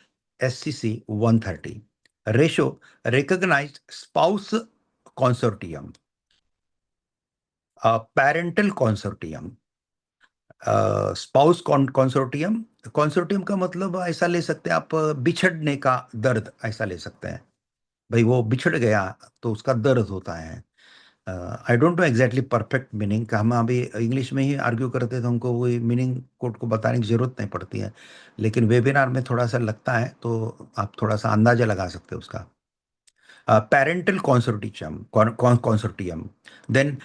SCC 130। Ratio recognised spouse consortium, parental consortium, spouse consortium. Consortium का मतलब ऐसा ले सकते हैं आप, बिछड़ने का दर्द ऐसा ले सकते हैं। भाई वो बिछड़ गया तो उसका दर्द होता है। I don't know exactly perfect meaning का, हम अभी इंग्लिश में ही आर्ग्यू करते हैं तो हमको वो मीनिंग कोड को बताने की जरूरत नहीं पड़ती है, लेकिन वेबिनार में थोड़ा सा लगता है तो आप थोड़ा सा अंदाजा लगा सकते हो उसका। Parental consortium, consortium, then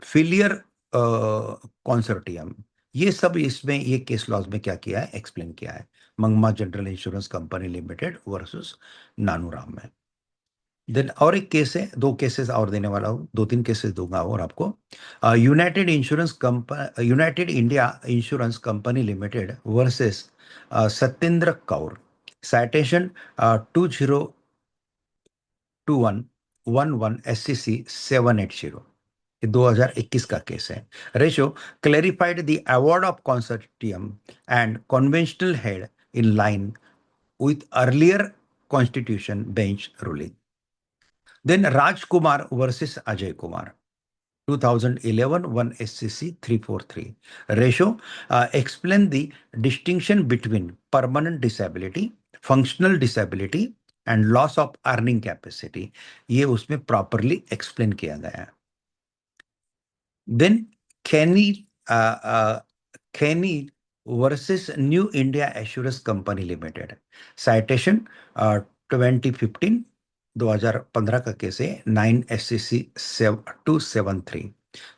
filial consortium. ये सब इसमें ये केस लॉज में क्या किया है, एक्सप्लेन किया है। Magma general insurance company limited versus Nanuram में। देन और एक केस है, दो केसेस और देने वाला हूँ, 2-3 केसेस दूंगा और आपको। United insurance company, united India insurance company limited versus Satyendra Kaur. Citation 2021 SCC 780। ये 2021 का केस है। Ratio clarified the award of consortium and conventional head in line with earlier constitution bench ruling. Then Rajkumar versus Ajay Kumar. 2011 1 SCC 343. Ratio, explain the distinction between permanent disability, functional disability and loss of earning capacity. ये उसमें properly explain किया गया है. Then Kenny, Kenny versus New India Assurance Company Limited. Citation 2015, 2015 का केस है 9 SCC 273.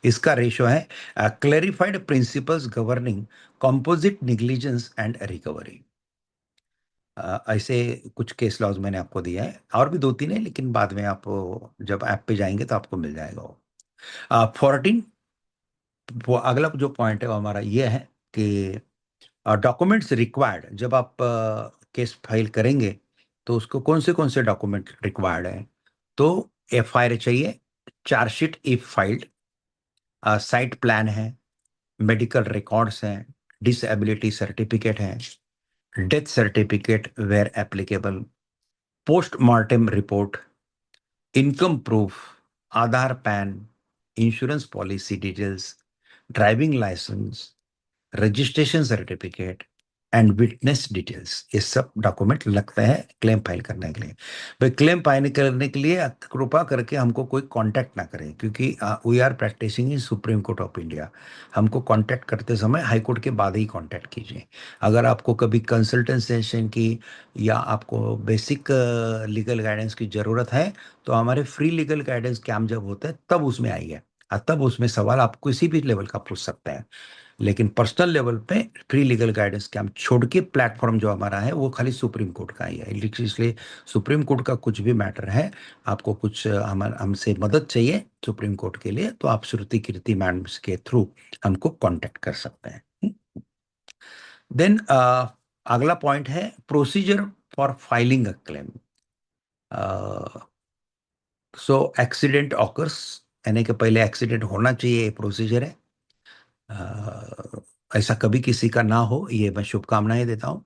इसका ratio है clarified principles governing composite negligence and recovery. ऐसे कुछ केस लॉज मैंने आपको दिया है, और भी दो तीन है, लेकिन बाद में आप जब ऐप पे जाएंगे तो आपको मिल जाएगा वो. 14, वो अगला जो पॉइंट है वो हमारा ये है कि डॉक्यूमेंट्स रिक्वायर्ड. जब आप केस फाइल करेंगे तो उसको कौन से डॉक्यूमेंट रिक्वायर्ड है. तो एफआईआर चाहिए, chargesheet if filed, site plan है, मेडिकल रिकॉर्ड्स हैं, डिसेबिलिटी सर्टिफिकेट है, death certificate where applicable, postmortem report, income proof, Aadhaar PAN, insurance policy details, driving licence, registration certificate and witness details. ये सब document लगते हैं क्लेम फाइल करने के लिए. भाई क्लेम फाइल करने के लिए कृपा करके हमको कोई कांटेक्ट ना करें, क्योंकि we are practising in supreme court of India. हमको कांटेक्ट करते समय हाई कोर्ट के बाद ही कांटेक्ट कीजिए. अगर आपको कभी कंसल्टेशन की या आपको बेसिक लीगल गाइडेंस की ज़रूरत है तो हमारे फ्री लीगल गाइडेंस कैंप जब होता है तब उसमें आइए, और तब उसमें सवाल आप किसी भी लेवल का पूछ सकते हैं. लेकिन पर्सनल लेवल पे फ्री लीगल गाइडेंस कैंप छोड़ के प्लेटफॉर्म जो हमारा है वो खाली सुप्रीम कोर्ट का ही है. इसलिए सुप्रीम कोर्ट का कुछ भी मैटर है, आपको कुछ हमसे मदद चाहिए सुप्रीम कोर्ट के लिए, तो आप श्रुति कीर्ति मैडम के थ्रू हमको कांटेक्ट कर सकते हैं. देन अगला पॉइंट है procedure for filing a claim. So accident occurs, यानी कि पहले एक्सीडेंट होना चाहिए, ये प्रोसीजर है. ऐसा कभी किसी का ना हो, ये मैं शुभकामनाएं देता हूँ.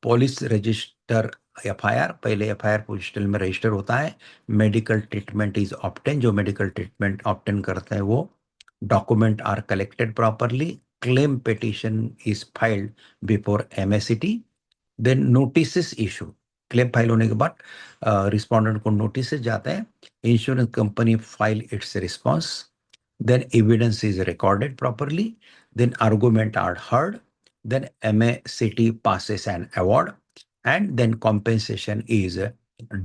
पुलिस रजिस्टर एफआईआर, पहले एफआईआर पोस्टल में रजिस्टर होता है. मेडिकल ट्रीटमेंट इज ऑब्टेन, जो मेडिकल ट्रीटमेंट ऑब्टेन करते हैं वो. Document are collected properly. Claim petition is filed before MSCT. Then notice issue. Claim file होने के बाद रिस्पोंडेंट को नोटिस जाता है. Insurance company file its response. Then evidence is recorded properly. Then argument are heard. Then MACT passes an award, and then compensation is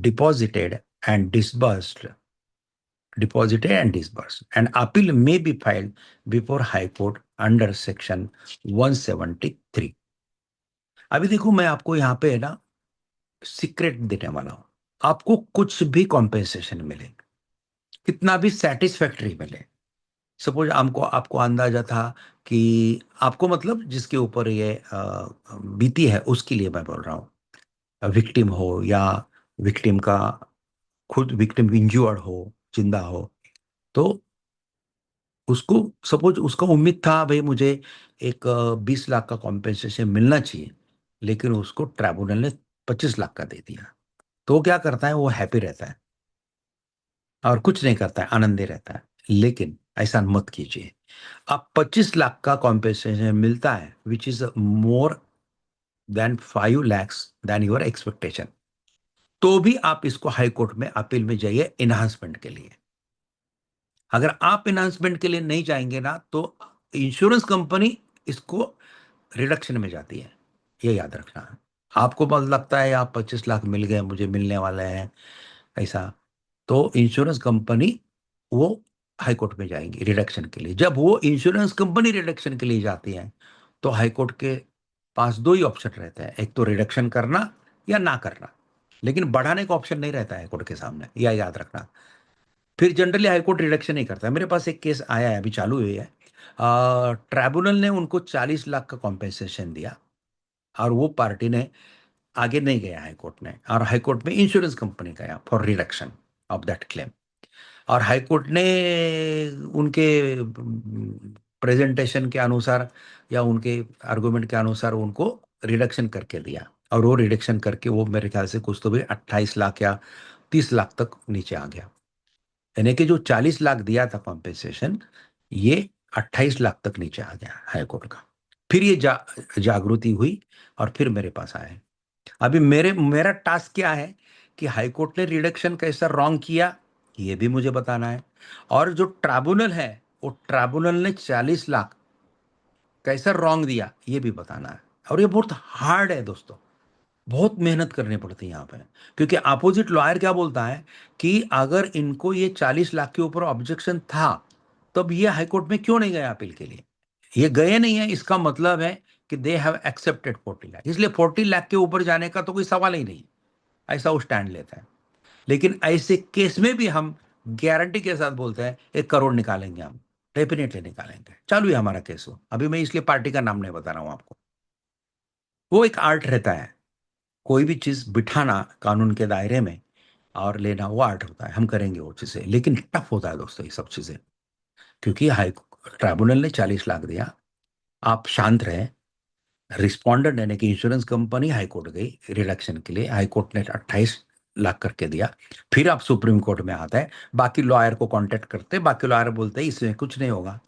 deposited and disbursed. Deposited and disbursed. And appeal may be filed before High Court under Section 173. अभी देखो, मैं आपको यहाँ पे है ना secret देने वाला हूँ. आपको कुछ भी कॉम्पेंसेशन मिले, कितना भी सेटिस्फैक्टरी मिले, सपोज हमको आपको अंदाजा था कि आपको मतलब जिसके ऊपर ये बीती है उसके लिए मैं बोल रहा हूँ, विक्टिम हो या विक्टिम का खुद विक्टिम इंज्योर्ड हो, जिंदा हो, तो उसको सपोज उसका उम्मीद था भाई मुझे एक 20 लाख का कॉम्पेंसेशन मिलना चाहिए, लेकिन उसको ट्राइब्यूनल ने 25 लाख का दे दिया. तो वो क्या करता है, वो हैप्पी रहता है और कुछ नहीं करता है, आनंदी रहता है. लेकिन ऐसा मत कीजिए. अब 25 लाख का कॉम्पेंसेशन मिलता है which is more than 5 lakhs than your expectation, तो भी आप इसको हाई कोर्ट में अपील में जाइए इनहांसमेंट के लिए. अगर आप इनहांसमेंट के लिए नहीं जाएंगे ना तो इंश्योरेंस कंपनी इसको रिडक्शन में जाती है. ये याद रखना. आपको बस लगता है आप 25 लाख मिल गए, मुझे मिलने वाले हैं ऐसा, तो इंश्योरेंस कंपनी वो हाई कोर्ट में जाएंगी रिडक्शन के लिए. जब वो इंश्योरेंस कंपनी रिडक्शन के लिए जाती है तो हाई कोर्ट के पास दो ही ऑप्शन रहते हैं, एक तो रिडक्शन करना या ना करना, लेकिन बढ़ाने का ऑप्शन नहीं रहता है कोर्ट के सामने, यह याद रखना. फिर जनरली हाई कोर्ट रिडक्शन नहीं करता है. मेरे पास एक केस आया है, अभी चालू हुई है. ट्राइब्यूनल ने उनको 40 लाख का कॉम्पेंसेशन दिया और वो पार्टी ने आगे नहीं गया हाई कोर्ट में, और हाई कोर्ट में इंश्योरेंस कंपनी गया for reduction of that claim. और हाई कोर्ट ने उनके प्रेजेंटेशन के अनुसार या उनके आर्गुमेंट के अनुसार उनको रिडक्शन करके दिया, और वो रिडक्शन करके वो मेरे ख्याल से कुछ तो भी 28 लाख या 30 लाख तक नीचे आ गया. यानी कि जो 40 लाख दिया था कॉम्पेंसेशन, ये 28 लाख तक नीचे आ गया हाई कोर्ट का। फिर ये जागृति हुई और फिर मेरे पास आए। अभी मेरा टास्क क्या है कि हाई कोर्ट ने रिडक्शन कैसा रॉन्ग किया, ये भी मुझे बताना है। और जो ट्राइब्यूनल है, वो ट्राइब्यूनल ने 40 लाख कैसा रॉन्ग दिया, ये भी बताना है। और ये बहुत हार्ड है दोस्तों, बहुत मेहनत करनी पड़ती है यहाँ पे। क्योंकि अपोजिट लॉयर क्या बोलता है कि अगर इनको ये 40 लाख के ऊपर ऑब्जेक्शन था, तब ये हाईकोर्ट में क्यों नहीं गए अपील के लिए। ये गए नहीं है, इसका मतलब है कि दे हैव एक्सेप्टेड 40 लाख, इसलिए 40 लाख के ऊपर जाने का तो कोई सवाल ही नहीं। ऐसा वो स्टैंड लेता है। लेकिन ऐसे केस में भी हम गारंटी के साथ बोलते हैं 1 करोड़ निकालेंगे हम, डेफिनेटली निकालेंगे, चालू है हमारा केस। हो अभी मैं इसलिए पार्टी का नाम नहीं बता रहा हूं आपको। वो एक आर्ट रहता है, कोई भी चीज बिठाना कानून के दायरे में और लेना, वो आर्ट होता है। हम करेंगे वो चीजें, लेकिन टफ होता है दोस्तों ये सब चीजें। क्योंकि हाई ट्राइब्यूनल ने 40 लाख दिया, आप शांत रहे। रिस्पोंडेंट यानी कि इंश्योरेंस कंपनी हाई कोर्ट गई रिडक्शन के लिए, हाई कोर्ट ने 28 लाख करके दिया। फिर आप सुप्रीम कोर्ट में आता है, बाकी लॉयर को कांटेक्ट करते, बाकी लॉयर बोलते हैं इसमें कुछ नहीं होगा।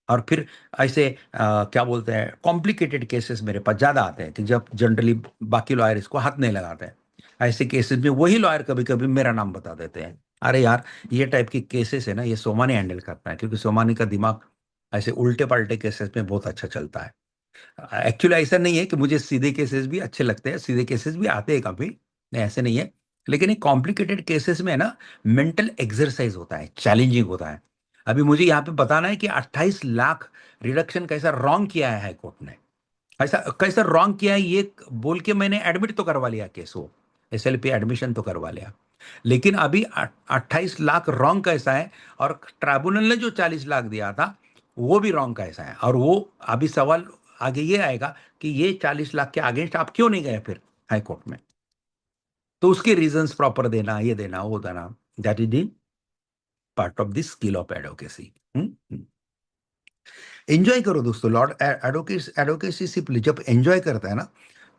और फिर ऐसे क्या बोलते हैं, कॉम्प्लिकेटेड केसेस मेरे पास ज्यादा आते हैं कि जब जनरली बाकी लॉयर इसको हाथ नहीं लगाते हैं। ऐसे केसेस में वही लॉयर कभी कभी मेरा नाम बता देते हैं, अरे यार ये टाइप की केसेस है ना, ये सोमानी हैंडल करता है, क्योंकि सोमानी का दिमाग ऐसे उल्टे पलटे केसेस में बहुत अच्छा चलता है। एक्चुअली ऐसा नहीं है कि मुझे सीधे केसेस भी अच्छे लगते हैं, सीधे केसेस भी आते हैं कभी, नहीं ऐसे नहीं है। लेकिन ये कॉम्प्लिकेटेड केसेस में ना मेंटल एक्सरसाइज होता है, चैलेंजिंग होता है। अभी मुझे यहाँ पे बताना है कि 28 लाख रिडक्शन कैसा रॉन्ग किया है हाई कोर्ट ने, ऐसा कैसा रॉन्ग किया है, ये बोल के मैंने एडमिट तो करवा लिया केस, वो एसएलपी एडमिशन तो करवा लिया। लेकिन अभी 28 लाख रॉन्ग कैसा है, और ट्राइब्यूनल ने जो 40 लाख दिया था वो भी रॉन्ग कैसा है। और वो अभी सवाल आगे ये आएगा कि ये 40 लाख के अगेंस्ट आप क्यों नहीं गए फिर हाई कोर्ट में। तो उसके रीजंस प्रॉपर देना, ये देना वो देना, that is the part of the skill of advocacy. Enjoy करो दोस्तों, लॉर्ड एडवोकेसी सिर्फ जब एंजॉय करता है ना,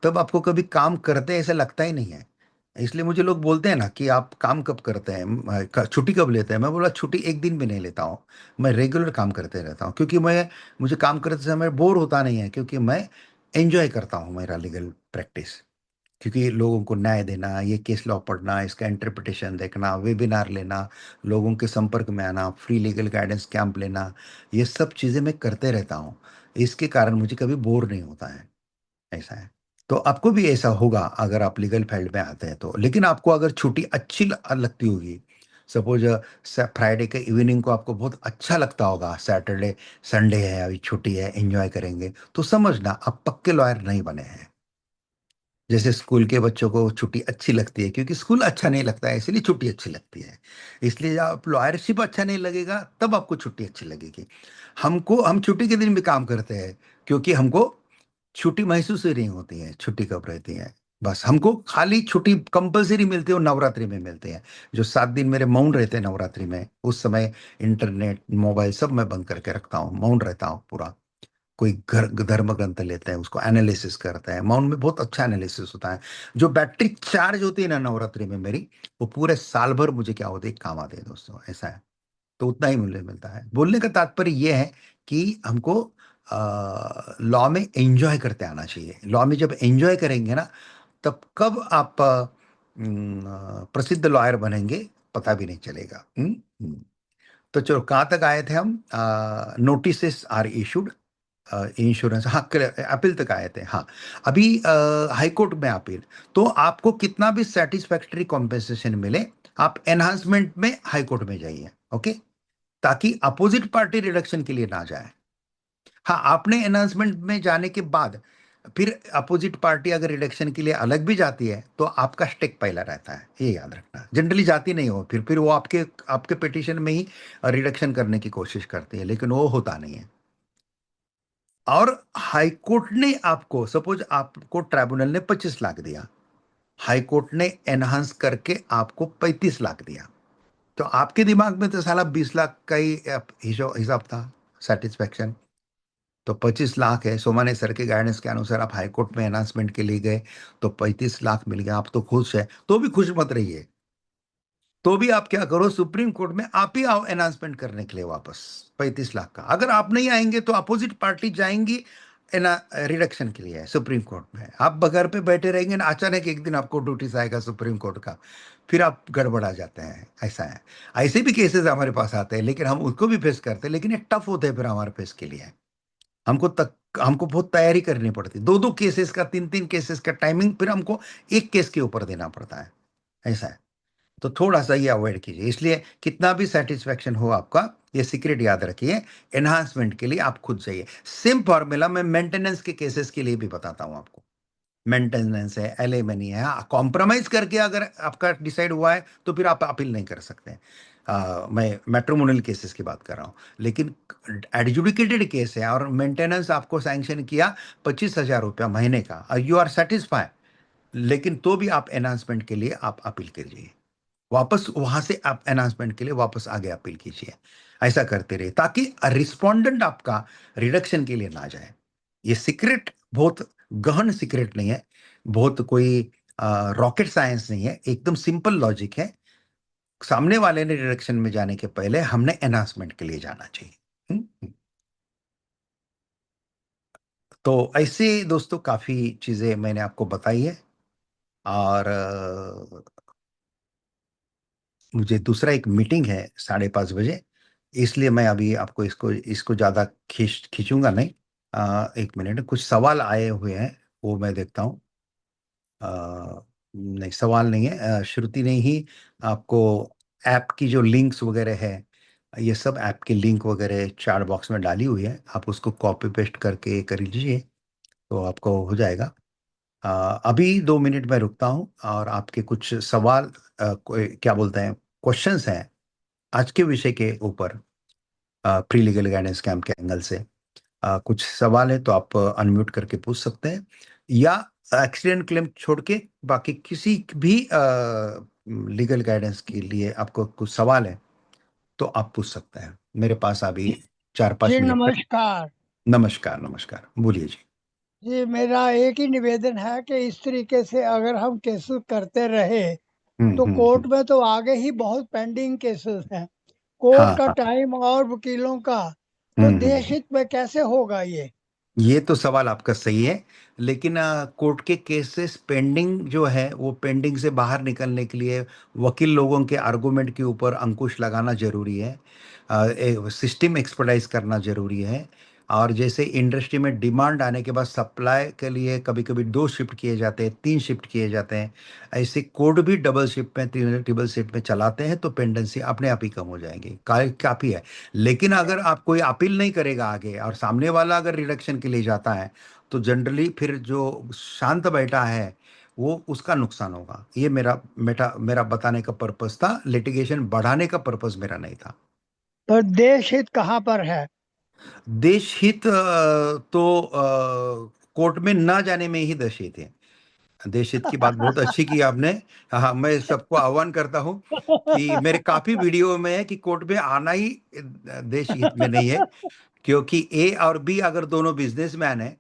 तब आपको कभी काम करते ऐसा लगता ही नहीं है। इसलिए मुझे लोग बोलते हैं ना कि आप काम कब करते हैं, छुट्टी कब लेते हैं। मैं बोला छुट्टी एक दिन भी नहीं लेता हूँ, मैं रेगुलर काम करते रहता हूँ। क्योंकि मुझे काम करते समय बोर होता नहीं है, क्योंकि मैं एंजॉय करता हूँ मेरा लीगल प्रैक्टिस। क्योंकि लोगों को न्याय देना, ये केस लॉ पढ़ना, इसका इंटरप्रिटेशन देखना, वेबिनार लेना, लोगों के संपर्क में आना, फ्री लीगल गाइडेंस कैंप लेना, ये सब चीज़ें मैं करते रहता हूँ। इसके कारण मुझे कभी बोर नहीं होता है, ऐसा है। तो आपको भी ऐसा होगा अगर आप लीगल फील्ड में आते हैं तो। लेकिन आपको अगर छुट्टी अच्छी लगती होगी, सपोज फ्राइडे के इवनिंग को आपको बहुत अच्छा लगता होगा, सैटरडे संडे है अभी छुट्टी है एंजॉय करेंगे, तो समझना आप पक्के लॉयर नहीं बने हैं। जैसे स्कूल के बच्चों को छुट्टी अच्छी लगती है क्योंकि स्कूल अच्छा नहीं लगता है, इसलिए छुट्टी अच्छी लगती है। इसलिए जब आप लॉयरशिप अच्छा नहीं लगेगा तब आपको छुट्टी अच्छी लगेगी। हम छुट्टी के दिन भी काम करते हैं, क्योंकि हमको छुट्टी महसूस ही नहीं होती है छुट्टी कब रहती है। बस हमको खाली छुट्टी कंपलसरी मिलती है वो नवरात्रि में मिलती है। जो 7 दिन मेरे मौन रहते हैं नवरात्रि में, उस समय इंटरनेट मोबाइल सब मैं बंद करके रखता हूँ, मौन रहता हूँ पूरा। कोई धर्म ग्रंथ लेते हैं, उसको एनालिसिस करते हैं, माउंट में बहुत अच्छा एनालिसिस होता है। जो बैटरी चार्ज होती है ना नवरात्रि में मेरी, वो पूरे साल भर मुझे क्या होते है काम आते हैं दोस्तों, ऐसा है। तो उतना ही मूल्य मिलता है। बोलने का तात्पर्य ये है कि हमको लॉ में एंजॉय करते आना चाहिए। लॉ में जब एंजॉय करेंगे ना, तब कब आप प्रसिद्ध लॉयर बनेंगे पता भी नहीं चलेगा। तो चलो कहाँ तक आए थे हम, नोटिस आर इशूड, इंश्योरेंस, हाँ अपील तक आए थे। हाँ अभी हाई कोर्ट में अपील, तो आपको कितना भी सेटिस्फैक्टरी कॉम्पेंसेशन मिले, आप एनहांसमेंट में हाई कोर्ट में जाइए, ओके, ताकि अपोजिट पार्टी रिडक्शन के लिए ना जाए। हाँ आपने एनहांसमेंट में जाने के बाद फिर अपोजिट पार्टी अगर रिडक्शन के लिए अलग भी जाती है तो आपका स्टेक पहला रहता है, ये याद रखना। जनरली जाती नहीं हो, फिर वो आपके आपके पिटीशन में ही रिडक्शन करने की कोशिश करती है, लेकिन वो होता नहीं है। और हाई कोर्ट ने आपको, सपोज आपको ट्राइब्यूनल ने 25 लाख दिया, हाई कोर्ट ने एनहांस करके आपको 35 लाख दिया, तो आपके दिमाग में तो साला 20 लाख का ही हिसाब था, सेटिस्फेक्शन। तो 25 लाख है, सोमानी सर के गाइडेंस के अनुसार आप हाई कोर्ट में एनहांसमेंट के लिए गए, तो 35 लाख मिल गया, आप तो खुश है, तो भी खुश मत रहिए। तो भी आप क्या करो, सुप्रीम कोर्ट में आप ही आओ अनाउंसमेंट करने के लिए वापस 35 लाख का। अगर आप नहीं आएंगे तो अपोजिट पार्टी जाएंगी रिडक्शन के लिए सुप्रीम कोर्ट में। आप घर पे बैठे रहेंगे ना, अचानक एक दिन आपको नोटिस आएगा सुप्रीम कोर्ट का, फिर आप गड़बड़ा जाते हैं। ऐसा है। ऐसे भी केसेस हमारे पास आते हैं, लेकिन हम उसको भी फेस करते हैं, लेकिन ये टफ होते हैं फिर हमारे फेस के लिए। हमको बहुत तैयारी करनी पड़ती, दो दो केसेस का, तीन तीन केसेस का टाइमिंग फिर हमको एक केस के ऊपर देना पड़ता है। ऐसा है। तो थोड़ा सा ये अवॉइड कीजिए। इसलिए कितना भी सेटिस्फेक्शन हो आपका, ये सीक्रेट याद रखिए, एनहांसमेंट के लिए आप खुद चाहिए। सेम फॉर्मूला मैं मेंटेनेंस के केसेस के लिए भी बताता हूं आपको। मेंटेनेंस है, एलिमनी है, कॉम्प्रोमाइज करके अगर आपका डिसाइड हुआ है तो फिर आप अपील नहीं कर सकते। मैं मैट्रिमोनियल केसेस की बात कर रहा हूँ। लेकिन एडजुडिकेटेड केस है और मेंटेनेंस आपको सैंक्शन किया 25,000 रुपया महीने का, और यू आर सेटिस्फाइड, लेकिन तो भी आप एनहांसमेंट के लिए आप अपील कीजिए। वापस वहां से आप अनाउंसमेंट के लिए वापस आगे अपील कीजिए। ऐसा करते रहिए ताकि रिस्पोंडेंट आपका रिडक्शन के लिए ना जाए। ये सीक्रेट बहुत गहन सीक्रेट नहीं है, बहुत कोई रॉकेट साइंस नहीं है, एकदम सिंपल लॉजिक है। सामने वाले ने रिडक्शन में जाने के पहले हमने अनाउंसमेंट के लिए जाना चाहिए। तो ऐसे दोस्तों काफी चीजें मैंने आपको बताई है। और मुझे दूसरा एक मीटिंग है 5:30 बजे, इसलिए मैं अभी आपको इसको इसको ज़्यादा खींचूंगा नहीं। एक मिनट, कुछ सवाल आए हुए हैं, वो मैं देखता हूँ। नहीं, सवाल नहीं है। श्रुति ने ही आपको ऐप की जो लिंक्स वगैरह है, ये सब ऐप के लिंक वगैरह चार्ट बॉक्स में डाली हुई है, आप उसको कॉपी पेस्ट करके कर लीजिए तो आपको हो जाएगा। अभी 2 मिनट में रुकता हूँ, और आपके कुछ सवाल, कोई क्या बोलते हैं, क्वेश्चंस हैं आज के विषय के ऊपर, प्री लीगल गाइडेंस कैंप के एंगल से। कुछ सवाल है तो आप अनम्यूट करके पूछ सकते हैं, या एक्सीडेंट क्लेम छोड़ के बाकी किसी भी लीगल गाइडेंस के लिए आपको कुछ सवाल है तो आप पूछ सकते हैं। मेरे पास अभी 4-5 मिनट तक। नमस्कार। नमस्कार, नमस्कार, बोलिए जी। जी, मेरा एक ही निवेदन है कि इस तरीके से अगर हम केसेस करते रहे हम्म, तो हम्म, कोर्ट में तो आगे ही बहुत पेंडिंग केसेस हैं। हाँ, कोर्ट का हाँ। टाइम और वकीलों का, तो हम्म, देश हित में कैसे होगा ये? ये तो सवाल आपका सही है, लेकिन कोर्ट के केसेस पेंडिंग जो है, वो पेंडिंग से बाहर निकलने के लिए वकील लोगों के आर्गुमेंट के ऊपर अंकुश लगाना जरूरी है, सिस्टम एक्सपर्टाइज करना जरूरी है। और जैसे इंडस्ट्री में डिमांड आने के बाद सप्लाई के लिए कभी कभी 2 शिफ्ट किए जाते हैं, 3 शिफ्ट किए जाते हैं। ऐसे कोर्ट भी डबल शिफ्ट में, ट्रिपल शिफ्ट में चलाते हैं, तो पेंडेंसी अपने आप ही कम हो जाएंगी, काफी है। लेकिन अगर आप कोई अपील नहीं करेगा आगे, और सामने वाला अगर रिडक्शन के लिए जाता है, तो जनरली फिर जो शांत बैठा है वो उसका नुकसान होगा। ये मेरा बताने का पर्पस था, लिटिगेशन बढ़ाने का पर्पस मेरा नहीं था। पर देश हित कहाँ पर है? देश हित तो कोर्ट में ना जाने में ही देश हित है। देश हित की बात बहुत अच्छी की आपने। हाँ, मैं सबको आह्वान करता हूँ कि मेरे काफी वीडियो में है कि कोर्ट में आना ही देश हित में नहीं है। क्योंकि ए और बी अगर दोनों बिजनेसमैन हैं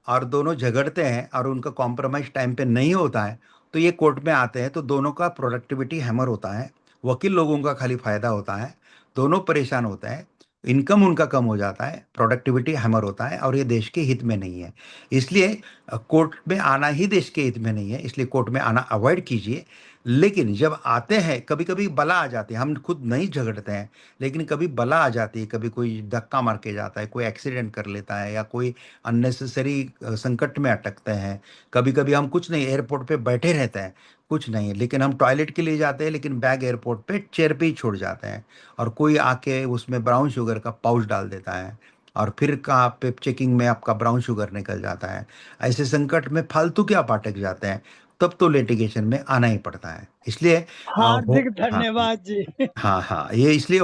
और दोनों झगड़ते हैं और उनका कॉम्प्रोमाइज टाइम पे नहीं होता है, तो ये कोर्ट में आते हैं, तो दोनों का प्रोडक्टिविटी हैमर होता है, वकील लोगों का खाली फायदा होता है, दोनों परेशान होते हैं, इनकम उनका कम हो जाता है, प्रोडक्टिविटी हैमर होता है, और ये देश के हित में नहीं है। इसलिए कोर्ट में आना ही देश के हित में नहीं है, इसलिए कोर्ट में आना अवॉइड कीजिए। लेकिन जब आते हैं, कभी कभी बला आ जाती है, हम खुद नहीं झगड़ते हैं, लेकिन कभी बला आ जाती है, कभी कोई धक्का मार के जाता है, कोई एक्सीडेंट कर लेता है, या कोई अननेसेसरी संकट में अटकते हैं। कभी कभी हम कुछ नहीं, एयरपोर्ट पे बैठे रहते हैं, कुछ नहीं, लेकिन हम टॉयलेट के लिए जाते हैं, लेकिन बैग एयरपोर्ट पे चेयर पे ही छोड़ जाते हैं, और कोई आके उसमें ब्राउन शुगर का पाउच डाल देता है, और फिर कहाँ पे चेकिंग में आपका ब्राउन शुगर निकल जाता है। ऐसे संकट में फालतू के आप अटक जाते हैं, तब तो लिटिगेशन में आना ही पड़ता है। इसलिए हार्दिक हाँ, धन्यवाद जी। हाँ, हाँ, ये इसलिए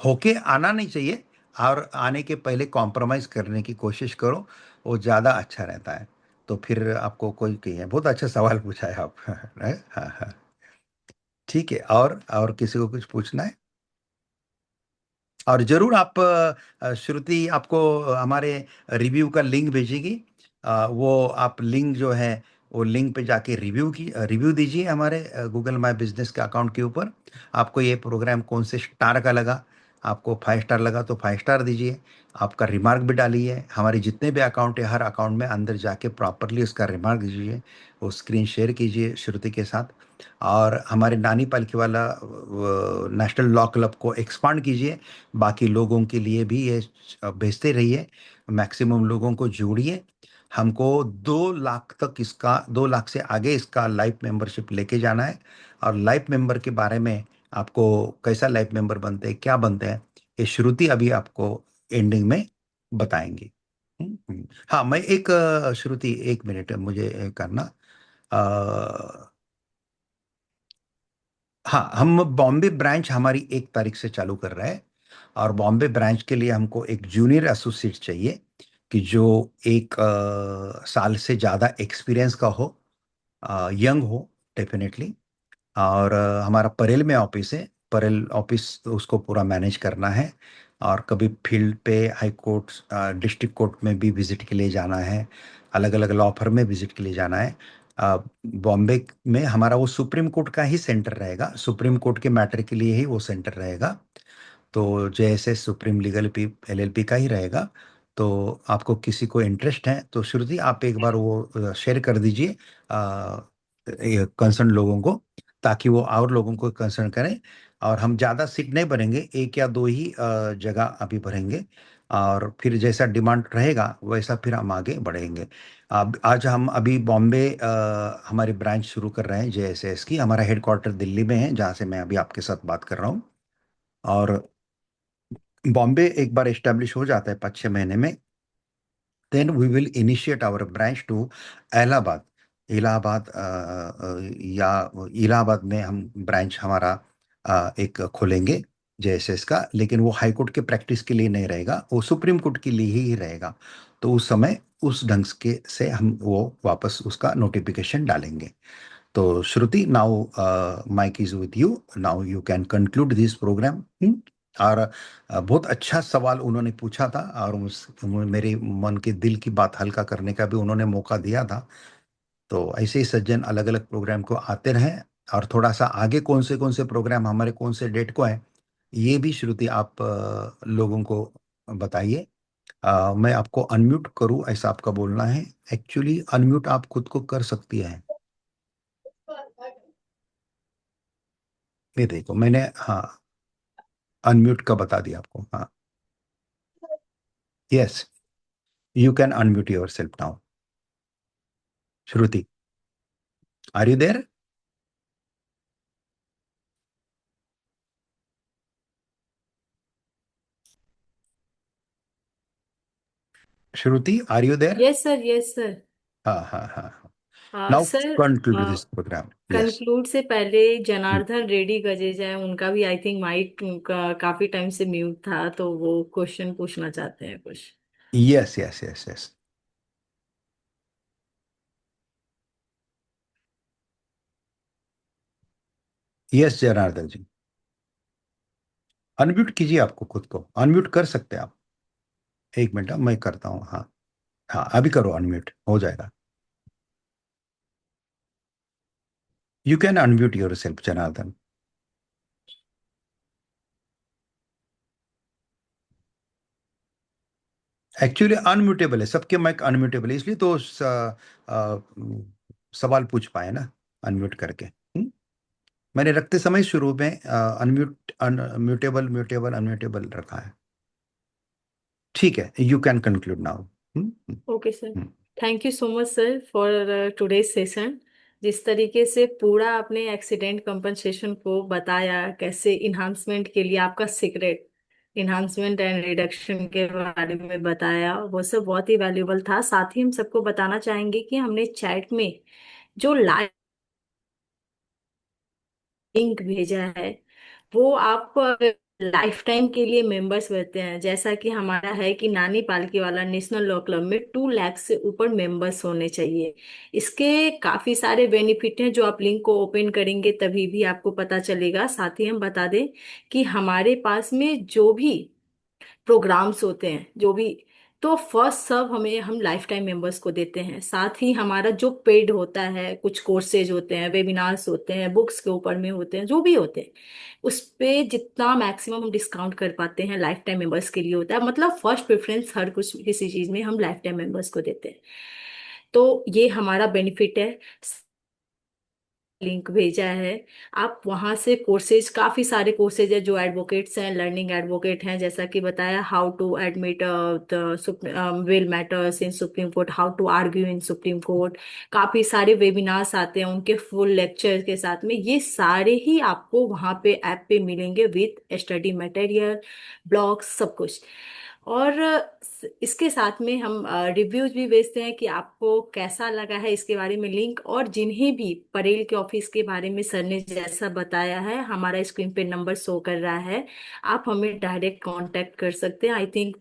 होके आना नहीं चाहिए, और आने के पहले कॉम्प्रोमाइज करने की कोशिश करो, वो ज़्यादा अच्छा रहता है। तो फिर आपको कोई कही है, बहुत अच्छा सवाल पूछा है आप। हाँ, हाँ। ठीक है, और किसी को कुछ पूछना है? और जरूर आप श्रुति आपको हमारे रिव्यू का लिंक भेजेगी। वो आप लिंक जो है वो लिंक पे जाके रिव्यू दीजिए हमारे गूगल माई बिजनेस के अकाउंट के ऊपर। आपको ये प्रोग्राम कौन से स्टार का लगा, आपको 5 स्टार लगा तो 5 स्टार दीजिए, आपका रिमार्क भी डालिए। हमारे जितने भी अकाउंट है हर अकाउंट में अंदर जाके प्रॉपरली उसका रिमार्क दीजिए, वो स्क्रीन शेयर कीजिए श्रुति के साथ। और हमारे नानी पालकी वाला नेशनल लॉ क्लब को एक्सपांड कीजिए, बाकी लोगों के लिए भी ये भेजते रहिए, मैक्सिमम लोगों को जोड़िए। हमको 2 लाख तक इसका, 2 लाख से आगे इसका लाइफ मेंबरशिप लेके जाना है। और लाइफ मेंबर के बारे में आपको कैसा लाइफ मेंबर बनते हैं, क्या बनते हैं, ये श्रुति अभी आपको एंडिंग में बताएंगी। हाँ, मैं एक श्रुति 1 मिनट मुझे करना। हाँ, हम बॉम्बे ब्रांच हमारी 1 तारीख से चालू कर रहे हैं। और बॉम्बे ब्रांच के लिए हमको एक जूनियर एसोसिएट चाहिए कि जो 1 साल से ज़्यादा एक्सपीरियंस का हो, यंग हो डेफिनेटली। और हमारा परेल में ऑफिस है, परेल ऑफिस उसको पूरा मैनेज करना है। और कभी फील्ड पे हाई कोर्ट, डिस्ट्रिक्ट कोर्ट में भी विजिट के लिए जाना है, अलग अलग लॉ फर्म में विजिट के लिए जाना है। बॉम्बे में हमारा वो सुप्रीम कोर्ट का ही सेंटर रहेगा, सुप्रीम कोर्ट के मैटर के लिए ही वो सेंटर रहेगा। तो जैसे सुप्रीम लीगल पी एलएलपी का ही रहेगा। तो आपको किसी को इंटरेस्ट है तो श्रुति आप एक बार वो शेयर कर दीजिए कंसर्न लोगों को, ताकि वो और लोगों को कंसर्न करें। और हम ज़्यादा सीट नहीं भरेंगे, 1 या 2 ही जगह अभी भरेंगे। और फिर जैसा डिमांड रहेगा वैसा फिर हम आगे बढ़ेंगे। अब आज हम अभी बॉम्बे हमारी ब्रांच शुरू कर रहे हैं जेएसएस की। हमारा हेडक्वार्टर दिल्ली में है, जहाँ से मैं अभी आपके साथ बात कर रहा हूँ। और बॉम्बे एक बार एस्टेब्लिश हो जाता है 5-6 महीने में, then we will initiate our branch to Allahabad. Allahabad या इलाहाबाद में हम ब्रांच हमारा एक खोलेंगे जेएसएस का। लेकिन वो हाई कोर्ट के प्रैक्टिस के लिए नहीं रहेगा, वो सुप्रीम कोर्ट के लिए ही रहेगा। तो उस समय उस ढंग के से हम वो वापस उसका नोटिफिकेशन डालेंगे। तो Shruti, now mic is with you, now you can conclude this programme. और बहुत अच्छा सवाल उन्होंने पूछा था, और मेरे मन के दिल की बात हल्का करने का भी उन्होंने मौका दिया था। तो ऐसे ही सज्जन अलग अलग प्रोग्राम को आते रहें। और थोड़ा सा आगे कौन से प्रोग्राम हमारे कौन से डेट को है, ये भी श्रुति आप लोगों को बताइए। मैं आपको अनम्यूट करूं ऐसा आपका बोलना है। एक्चुअली अनम्यूट आप खुद को कर सकती हैं। ये देखो मैंने, हाँ, अनम्यूट का बता दिया आपको। हाँ, yes, you can unmute yourself now. Shruti, are you there? Shruti, are you there? Yes sir, yes sir. हाँ हाँ हाँ। Now sir, conclude this programme. Yes. Conclude से पहले जनार्दन रेड्डी गजेजा है, उनका भी आई थिंक माइक काफी टाइम से म्यूट था, तो वो क्वेश्चन पूछना चाहते हैं कुछ। Yes yes yes yes. Yes Janardhan ji, unmute कीजिए, आपको खुद को अनम्यूट कर सकते हैं आप। 1 मिनट, मैं करता हूँ। हाँ हाँ, अभी करो, अनम्यूट हो जाएगा। You can unmute yourself Janardhan. Actually unmutable है, सबके माइक अनम्यूटेबल है, इसलिए तो सवाल पूछ पाए ना अनम्यूट करके। मैंने रखते समय शुरू में अनम्यूट, अनम्यूटेबल, म्यूटेबल, अनम्यूटेबल रखा है। ठीक है, you can conclude now. Okay sir, thank you so much sir for today's session. जिस तरीके से पूरा आपने एक्सीडेंट कंपनसेशन को बताया, कैसे इन्हांसमेंट के लिए आपका सीक्रेट इन्हांसमेंट एंड रिडक्शन के बारे में बताया, वो सब बहुत ही वैल्यूबल था। साथ ही हम सबको बताना चाहेंगे कि हमने चैट में जो लाइव लिंक भेजा है, वो आप लाइफ टाइम के लिए मेंबर्स बनते हैं। जैसा कि हमारा है कि नानी पालकी वाला नेशनल लॉ क्लब में 2 लाख से ऊपर मेंबर्स होने चाहिए। इसके काफी सारे बेनिफिट हैं, जो आप लिंक को ओपन करेंगे तभी भी आपको पता चलेगा। साथ ही हम बता दें कि हमारे पास में जो भी प्रोग्राम्स होते हैं, जो भी तो फर्स्ट सब हम लाइफ टाइम मेंबर्स को देते हैं। साथ ही हमारा जो पेड होता है, कुछ कोर्सेज होते हैं, वेबिनार्स होते हैं, बुक्स के ऊपर में होते हैं, जो भी होते हैं, उस पे जितना मैक्सिमम हम डिस्काउंट कर पाते हैं लाइफ टाइम मेंबर्स के लिए होता है। मतलब फर्स्ट प्रेफरेंस हर कुछ किसी चीज में हम लाइफ टाइम मेंबर्स को देते हैं। तो ये हमारा बेनिफिट है। लिंक भेजा है, आप वहां से कोर्सेज, काफी सारे कोर्सेज है जो एडवोकेट्स हैं, लर्निंग एडवोकेट हैं, जैसा कि बताया how to admit the will matters in supreme court, how to argue in supreme court. काफी सारे वेबिनार्स आते हैं उनके फुल लेक्चर के साथ में, ये सारे ही आपको वहां पे ऐप पे मिलेंगे विद स्टडी मटेरियल, ब्लॉग्स, सब कुछ। और इसके साथ में हम रिव्यूज भी भेजते हैं कि आपको कैसा लगा है इसके बारे में लिंक। और जिन्हें भी परेल के ऑफिस के बारे में सर ने जैसा बताया है, हमारा स्क्रीन पे नंबर शो कर रहा है, आप हमें डायरेक्ट कांटेक्ट कर सकते हैं। आई थिंक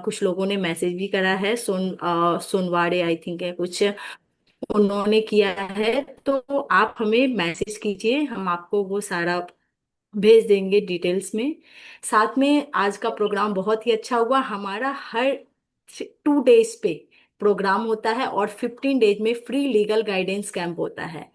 कुछ लोगों ने मैसेज भी करा है, सोनवाड़े आई थिंक है कुछ, उन्होंने किया है। तो आप हमें मैसेज कीजिए, हम आपको वो सारा भेज देंगे डिटेल्स में। साथ में आज का प्रोग्राम बहुत ही अच्छा हुआ हमारा। हर 2 डेज पे प्रोग्राम होता है और 15 डेज में फ्री लीगल गाइडेंस कैंप होता है।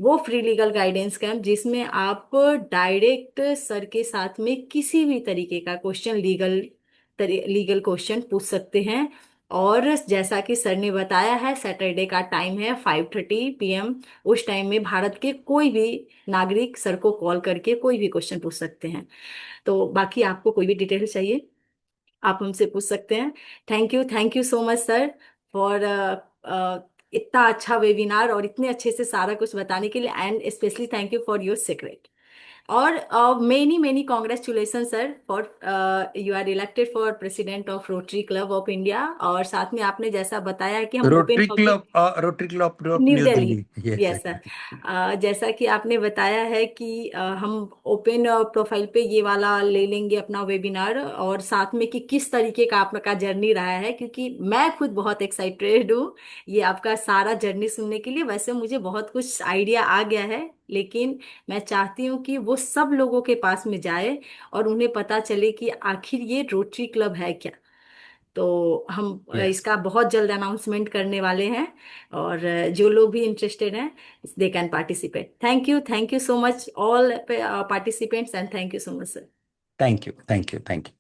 वो फ्री लीगल गाइडेंस कैंप जिसमें आप डायरेक्ट सर के साथ में किसी भी तरीके का क्वेश्चन, लीगल क्वेश्चन पूछ सकते हैं। और जैसा कि सर ने बताया है, सैटरडे का टाइम है 5:30 PM। उस टाइम में भारत के कोई भी नागरिक सर को कॉल करके कोई भी क्वेश्चन पूछ सकते हैं। तो बाकी आपको कोई भी डिटेल चाहिए, आप हमसे पूछ सकते हैं। Thank you so much sir for इतना अच्छा वेबिनार और इतने अच्छे से सारा कुछ बताने के लिए। And specially thank you for your secret. और many many congratulation sir for you are elected for president of rotary club of India. और साथ में आपने जैसा बताया कि हम open public, rotary club of new new Delhi, Delhi, yes. Yes sir. जैसा कि आपने बताया है कि हम ओपन प्रोफाइल पे ये वाला ले लेंगे अपना वेबिनार, और साथ में कि किस तरीके का आपका जर्नी रहा है, क्योंकि मैं खुद बहुत एक्साइटेड हूँ ये आपका सारा जर्नी सुनने के लिए। वैसे मुझे बहुत कुछ आइडिया आ गया है, लेकिन मैं चाहती हूँ कि वो सब लोगों के पास में जाए और उन्हें पता चले कि आखिर ये रोटरी क्लब है क्या। तो हम यस, इसका बहुत जल्द अनाउंसमेंट करने वाले हैं, और जो लोग भी इंटरेस्टेड हैं they can participate. Thank you so much all participants, and thank you so much sir. Thank you, thank you, thank you.